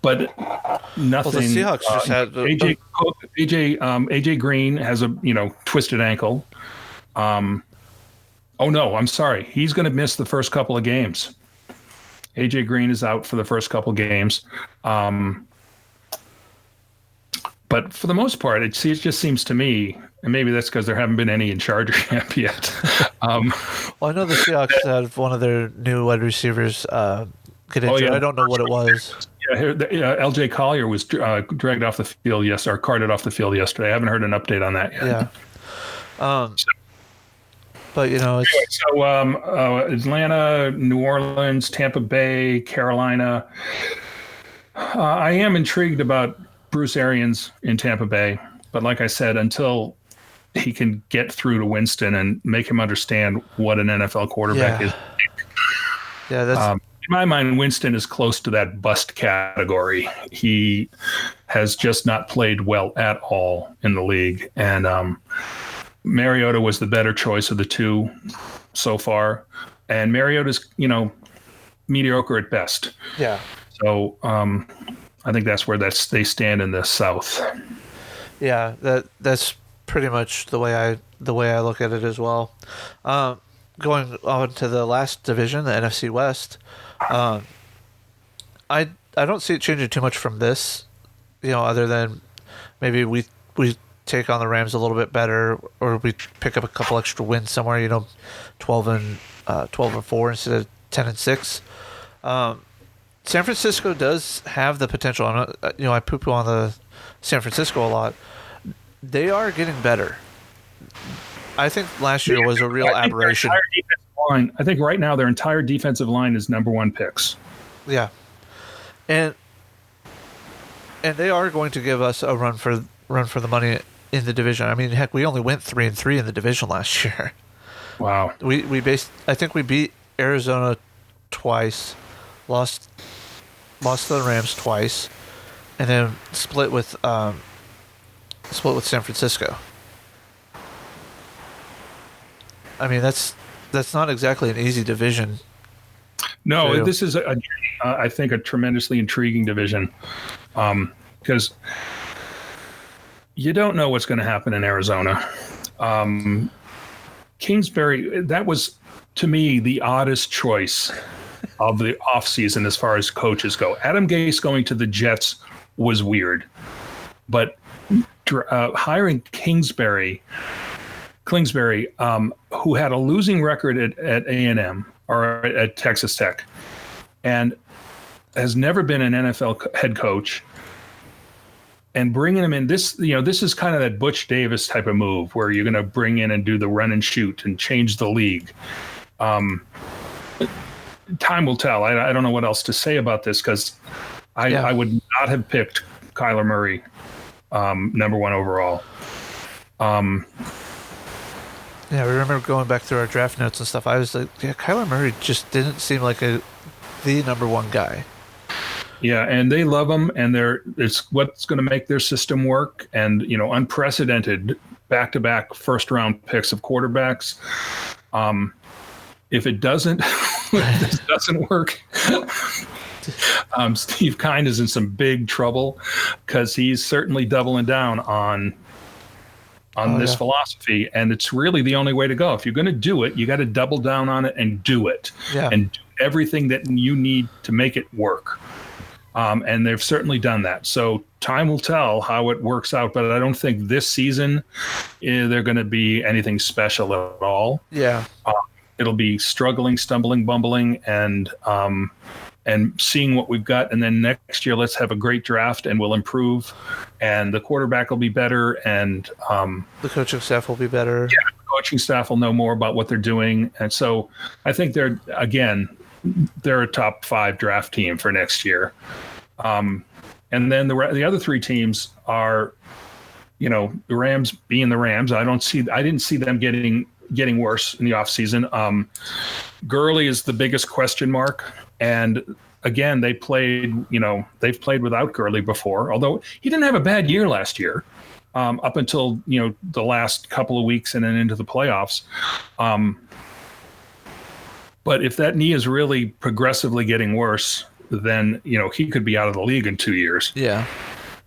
Speaker 2: but
Speaker 1: Well,
Speaker 2: nothing.
Speaker 1: the Seahawks just had
Speaker 2: AJ Green has a twisted ankle. Oh no, I'm sorry. He's going to miss the first couple of games. AJ Green is out for the first couple of games. But for the most part, it just seems to me, and maybe that's because there haven't been any in Charger camp yet.
Speaker 1: Well, I know the Seahawks had one of their new wide receivers get injured. I don't know what it was.
Speaker 2: Yeah, LJ Collier was dragged off the field or carted off the field yesterday. I haven't heard an update on that yet.
Speaker 1: Yeah. But it's
Speaker 2: anyway, so Atlanta, New Orleans, Tampa Bay, Carolina. I am intrigued about Bruce Arians in Tampa Bay, but like I said, until he can get through to Winston and make him understand what an NFL quarterback is.
Speaker 1: Yeah, that's
Speaker 2: in my mind, Winston is close to that bust category. He has just not played well at all in the league, and Mariota was the better choice of the two so far, and Mariota's mediocre at best.
Speaker 1: Yeah.
Speaker 2: So I think that's where they stand in the South.
Speaker 1: Yeah, that's pretty much the way I look at it as well. Going on to the last division, the NFC West, I don't see it changing too much from this, other than maybe we take on the Rams a little bit better, or we pick up a couple extra wins somewhere, 12-4 instead of 10-6. San Francisco does have the potential. I poo-poo on the San Francisco a lot. They are getting better. I think last year was a real aberration.
Speaker 2: I think right now their entire defensive line is number one picks.
Speaker 1: Yeah, and they are going to give us a run for the money in the division. I mean, heck, we only went 3-3 in the division last year.
Speaker 2: Wow.
Speaker 1: I think we beat Arizona twice, lost to the Rams twice, and then split with San Francisco. I mean, that's not exactly an easy division.
Speaker 2: No, this is I think a tremendously intriguing division, because you don't know what's going to happen in Arizona. Kingsbury, that was to me the oddest choice of the offseason as far as coaches go. Adam Gase going to the Jets was weird, but hiring Kingsbury, who had a losing record at A&M or at Texas Tech, and has never been an NFL head coach, and bringing him in, this is kind of that Butch Davis type of move where you're going to bring in and do the run and shoot and change the league. Time will tell. I don't know what else to say about this, because I would not have picked Kyler Murray number one overall.
Speaker 1: Yeah, we remember going back through our draft notes and stuff. I was like, Kyler Murray just didn't seem like the number one guy.
Speaker 2: Yeah, and they love him, and it's what's going to make their system work. And unprecedented back-to-back first-round picks of quarterbacks. If it doesn't, if this doesn't work, Steve Kine is in some big trouble, because he's certainly doubling down on this philosophy, and it's really the only way to go. If you're going to do it, you got to double down on it and do it, and do everything that you need to make it work. And they've certainly done that. So time will tell how it works out, but I don't think this season they're going to be anything special at all.
Speaker 1: Yeah.
Speaker 2: It'll be struggling, stumbling, bumbling, and seeing what we've got. And then next year, let's have a great draft, and we'll improve, and the quarterback will be better, and
Speaker 1: the coaching staff will be better.
Speaker 2: Yeah, the coaching staff will know more about what they're doing. And so I think they're a top 5 draft team for next year. And then the other 3 teams are, the Rams being the Rams. I didn't see them getting worse in the offseason. Gurley is the biggest question mark. And again, they've played without Gurley before, although he didn't have a bad year last year, up until, the last couple of weeks and then into the playoffs. But if that knee is really progressively getting worse, then he could be out of the league in 2 years.
Speaker 1: Yeah.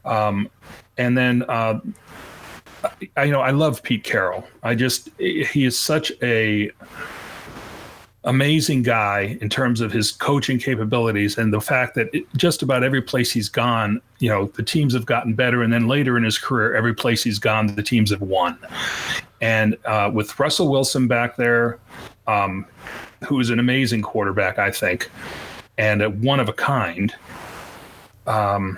Speaker 2: And then I love Pete Carroll. He is such a amazing guy in terms of his coaching capabilities, and the fact that just about every place he's gone, the teams have gotten better. And then later in his career, every place he's gone, the teams have won. And with Russell Wilson back there, who is an amazing quarterback, I think, and a one of a kind, I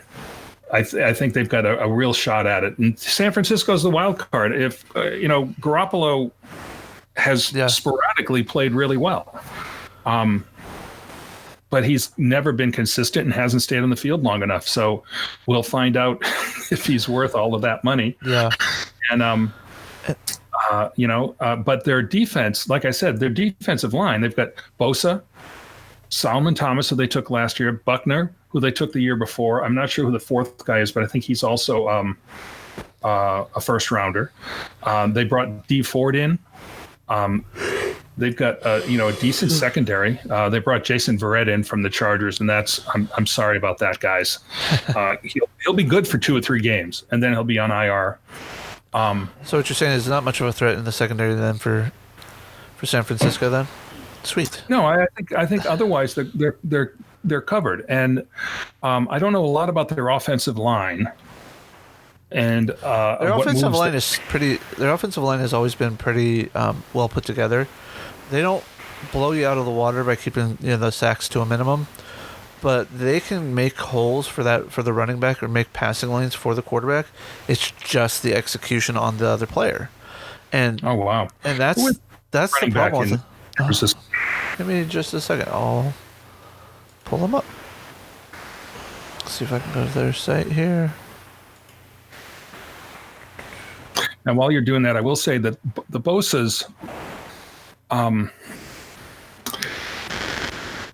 Speaker 2: think they've got a real shot at it. And San Francisco's the wild card. If Garoppolo has sporadically played really well, but he's never been consistent and hasn't stayed on the field long enough. So we'll find out if he's worth all of that money.
Speaker 1: Yeah.
Speaker 2: And but their defense, like I said, their defensive line, they've got Bosa, Solomon Thomas, who they took last year, Buckner, who they took the year before. I'm not sure who the fourth guy is, but I think he's also a first rounder. They brought D Ford in. They've got a decent secondary. They brought Jason Verrett in from the Chargers, and I'm sorry about that, guys. He'll be good for 2 or 3 games, and then he'll be on IR.
Speaker 1: So what you're saying is not much of a threat in the secondary then for San Francisco then? Sweet.
Speaker 2: No, I think otherwise they're covered, and I don't know a lot about their offensive line. And
Speaker 1: their offensive line is pretty. Their offensive line has always been pretty well put together. They don't blow you out of the water by keeping the sacks to a minimum, but they can make holes for the running back or make passing lanes for the quarterback. It's just the execution on the other player. And
Speaker 2: oh wow!
Speaker 1: And that's the problem. Give me just a second. I'll pull them up. See if I can go to their site here.
Speaker 2: And while you're doing that, I will say that the Bosas,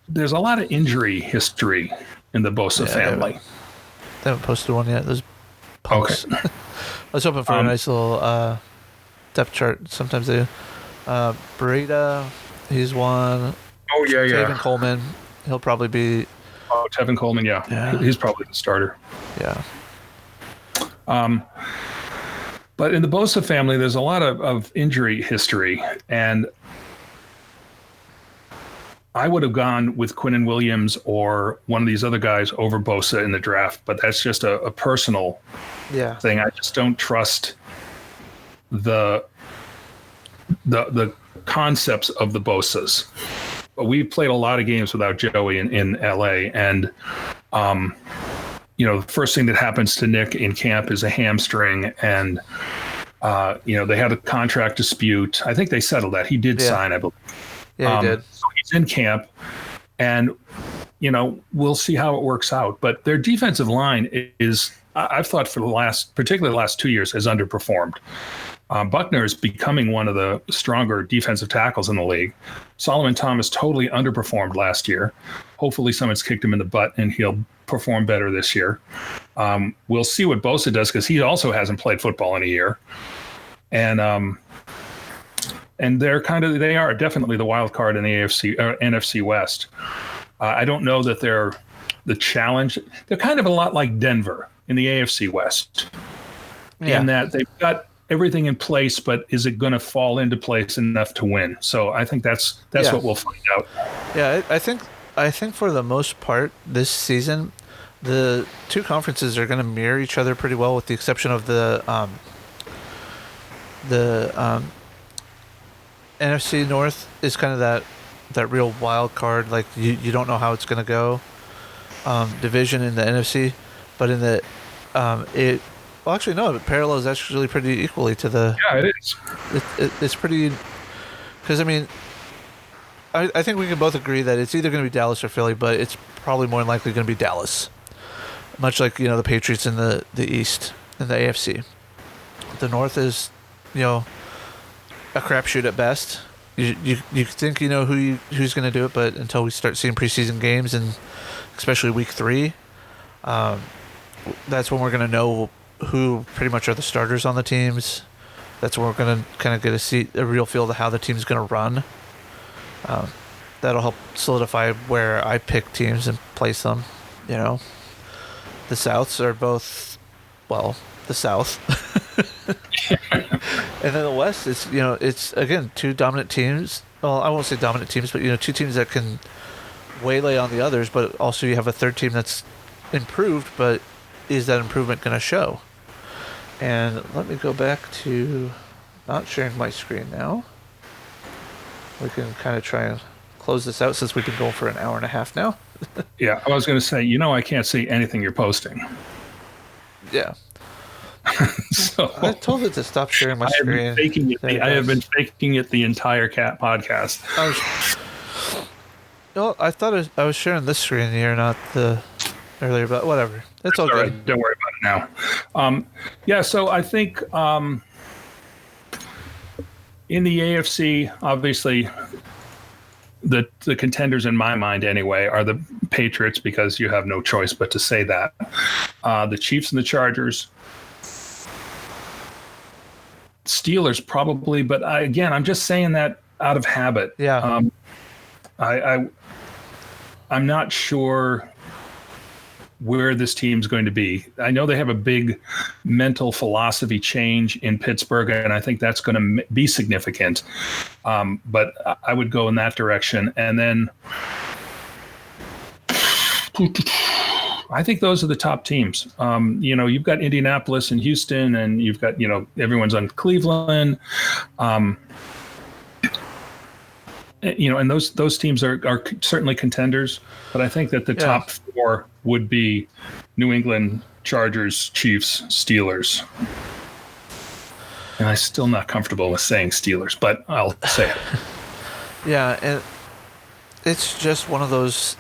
Speaker 2: there's a lot of injury history in the Bosa family.
Speaker 1: They haven't posted one yet. Those punks. Okay. I was hoping for a nice little depth chart. Sometimes they do. Breida, he's one.
Speaker 2: Oh, yeah.
Speaker 1: Tevin Coleman, he'll probably be...
Speaker 2: Oh, Tevin Coleman, yeah. He's probably the starter.
Speaker 1: Yeah.
Speaker 2: But in the Bosa family, there's a lot of injury history, and I would have gone with Quinnen Williams or one of these other guys over Bosa in the draft, but that's just a personal thing. I just don't trust the concepts of the Bosas. But we played a lot of games without Joey in LA, and the first thing that happens to Nick in camp is a hamstring, and they had a contract dispute. I think they settled that. He did sign, I believe.
Speaker 1: Yeah, he did.
Speaker 2: So he's in camp, and we'll see how it works out. But their defensive line is, I've thought particularly the last 2 years, has underperformed. Buckner is becoming one of the stronger defensive tackles in the league. Solomon Thomas totally underperformed last year. Hopefully someone's kicked him in the butt and he'll perform better this year. We'll see what Bosa does, because he also hasn't played football in a year. And they are definitely the wild card in the NFC West. I don't know that they're the challenge. They're kind of a lot like Denver in the AFC West, in that they've got everything in place, but is it going to fall into place enough to win? So I think that's what we'll find out. Yeah,
Speaker 1: I think for the most part this season, the two conferences are going to mirror each other pretty well, with the exception of the NFC North is kind of that real wild card. Like you don't know how it's going to go. Division in the NFC, but in the well, actually, no. It parallels actually pretty equally to the.
Speaker 2: Yeah, it is.
Speaker 1: It's pretty, because I think we can both agree that it's either going to be Dallas or Philly, but it's probably more than likely going to be Dallas. Much like the Patriots in the East in the AFC. The North is, a crapshoot at best. You think who's going to do it, but until we start seeing preseason games, and especially week 3, that's when we're going to know who pretty much are the starters on the teams. That's when we're going to kind of get a real feel of how the team's going to run. that'll help solidify where I pick teams and place them. You know, the Souths are both, well, the South. And then the West is, it's, again, two dominant teams. Well, I won't say dominant teams, but, two teams that can waylay on the others, but also you have a third team that's improved, but is that improvement going to show? And let me go back to not sharing my screen now. We can kind of try and close this out since we've been going for an hour and a half now.
Speaker 2: Yeah, I was going to say, I can't see anything you're posting.
Speaker 1: Yeah.
Speaker 2: So
Speaker 1: I told it to stop sharing my screen.
Speaker 2: I have been faking it the entire cat podcast.
Speaker 1: I thought I was sharing this screen here, not the earlier, but whatever. It's all good.
Speaker 2: Right. Don't worry about it now. So I think in the AFC, obviously, the contenders in my mind anyway are the Patriots, because you have no choice but to say that. The Chiefs and the Chargers. Steelers probably, but I'm just saying that out of habit.
Speaker 1: Yeah.
Speaker 2: I'm not sure where this team's going to be. I know they have a big mental philosophy change in Pittsburgh, and I think that's going to be significant. But I would go in that direction. And then I think those are the top teams. You've got Indianapolis and Houston, and you've got, everyone's on Cleveland. And those teams are certainly contenders, but I think that the top four would be New England, Chargers, Chiefs, Steelers. And I'm still not comfortable with saying Steelers, but I'll say it.
Speaker 1: Yeah, and it's just one of those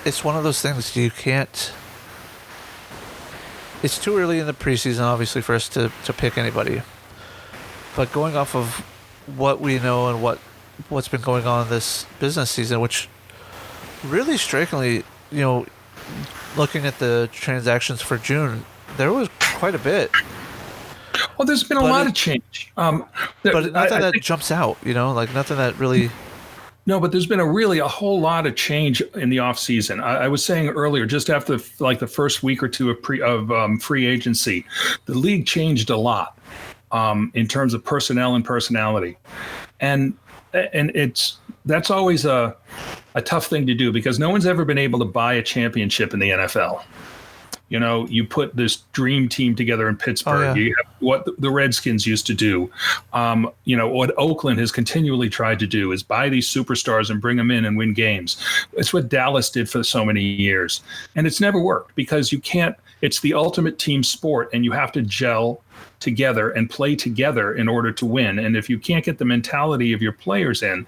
Speaker 1: things you can't. It's too early in the preseason, obviously, for us to pick anybody. But going off of what we know and what's been going on this business season, which really strikingly, looking at the transactions for June, there was quite a bit.
Speaker 2: Well, there's been a lot of change.
Speaker 1: But nothing that jumps out, nothing that really...
Speaker 2: No, but there's been a whole lot of change in the offseason. I was saying earlier, just after the first week or two of free agency, the league changed a lot in terms of personnel and personality, and that's always a tough thing to do, because no one's ever been able to buy a championship in the NFL. You put this dream team together in Pittsburgh.
Speaker 1: Oh, yeah.
Speaker 2: You have what the Redskins used to do. What Oakland has continually tried to do is buy these superstars and bring them in and win games. It's what Dallas did for so many years. And it's never worked, because you can't. It's the ultimate team sport, and you have to gel together and play together in order to win. And if you can't get the mentality of your players in,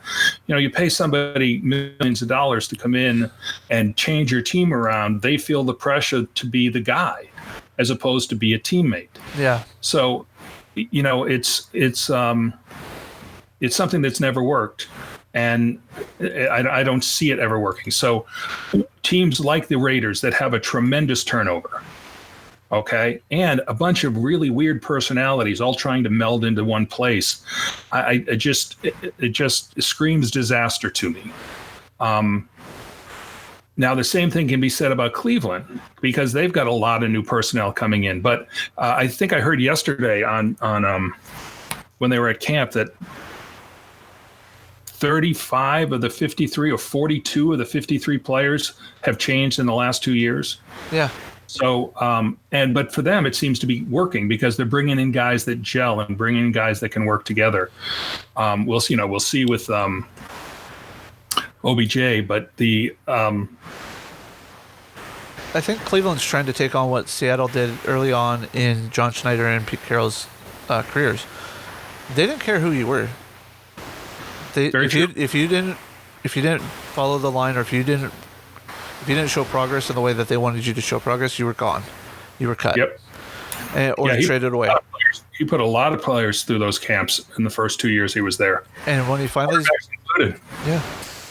Speaker 2: you pay somebody millions of dollars to come in and change your team around, they feel the pressure to be the guy as opposed to be a teammate.
Speaker 1: Yeah.
Speaker 2: So, it's something that's never worked. And I don't see it ever working. So teams like the Raiders that have a tremendous turnover, okay, and a bunch of really weird personalities all trying to meld into one place, it just screams disaster to me. Now, the same thing can be said about Cleveland, because they've got a lot of new personnel coming in. But I think I heard yesterday on when they were at camp that 35 of the 53 or 42 of the 53 players have changed in the last 2 years.
Speaker 1: Yeah.
Speaker 2: So, but for them, it seems to be working, because they're bringing in guys that gel and bringing in guys that can work together. We'll see with OBJ, but
Speaker 1: I think Cleveland's trying to take on what Seattle did early on in John Schneider and Pete Carroll's careers. They didn't care who you were. If you didn't follow the line, or if you didn't show progress in the way that they wanted you to show progress, you were gone. You were cut.
Speaker 2: Yep.
Speaker 1: Or traded away.
Speaker 2: He put a lot of players through those camps in the first 2 years he was there.
Speaker 1: And when he finally, and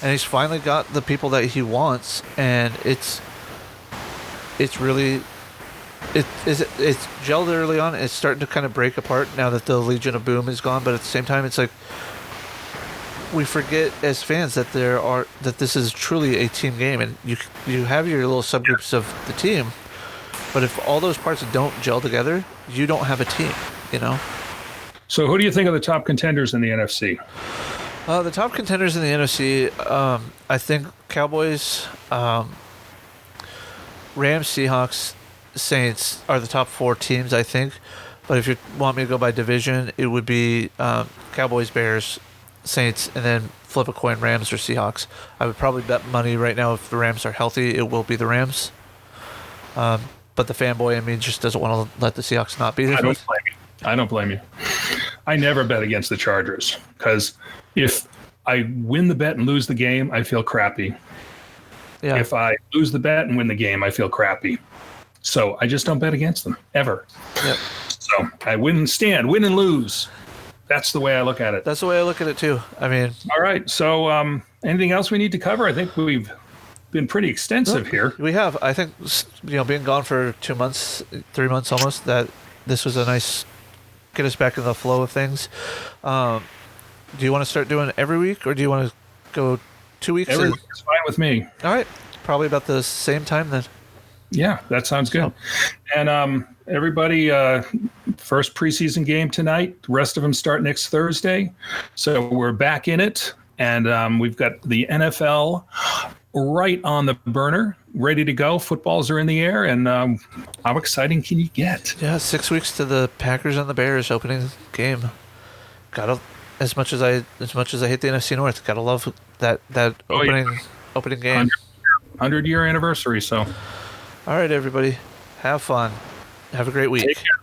Speaker 1: he's finally got the people that he wants, and it's really, it's gelled early on. It's starting to kind of break apart now that the Legion of Boom is gone. But at the same time, it's like we forget as fans that this is truly a team game, and you have your little subgroups of the team, but if all those parts don't gel together, you don't have a team.
Speaker 2: So who do you think are the top contenders in the NFC?
Speaker 1: The top contenders in the NFC, I think Cowboys, Rams, Seahawks, Saints are the top 4 teams, I think. But if you want me to go by division, it would be Cowboys, Bears, Saints, and then flip a coin, Rams or Seahawks. I would probably bet money right now if the Rams are healthy, it will be the Rams. But the fanboy in me just doesn't want to let the Seahawks not be there.
Speaker 2: I don't blame you. I never bet against the Chargers because if I win the bet and lose the game, I feel crappy.
Speaker 1: Yeah.
Speaker 2: If I lose the bet and win the game, I feel crappy. So I just don't bet against them ever.
Speaker 1: Yep.
Speaker 2: So I win and lose. That's the way I look at it.
Speaker 1: That's the way I look at it too. I mean,
Speaker 2: all right. So anything else we need to cover? I think we've been pretty extensive here.
Speaker 1: We have. I think, being gone for 2 months, 3 months almost, that this was a nice get us back in the flow of things. Do you want to start doing it every week, or do you want to go 2 weeks?
Speaker 2: Every week is fine with me.
Speaker 1: All right. Probably about the same time then.
Speaker 2: Yeah, that sounds good. And everybody, first preseason game tonight. The rest of them start next Thursday. So we're back in it. And we've got the NFL right on the burner, ready to go. Footballs are in the air. And how exciting can you get?
Speaker 1: Yeah, 6 weeks to the Packers and the Bears opening game. As much as I hate the NFC North, gotta love that opening game.
Speaker 2: 100-year anniversary. So,
Speaker 1: all right, everybody, have fun. Have a great week.
Speaker 2: Take care.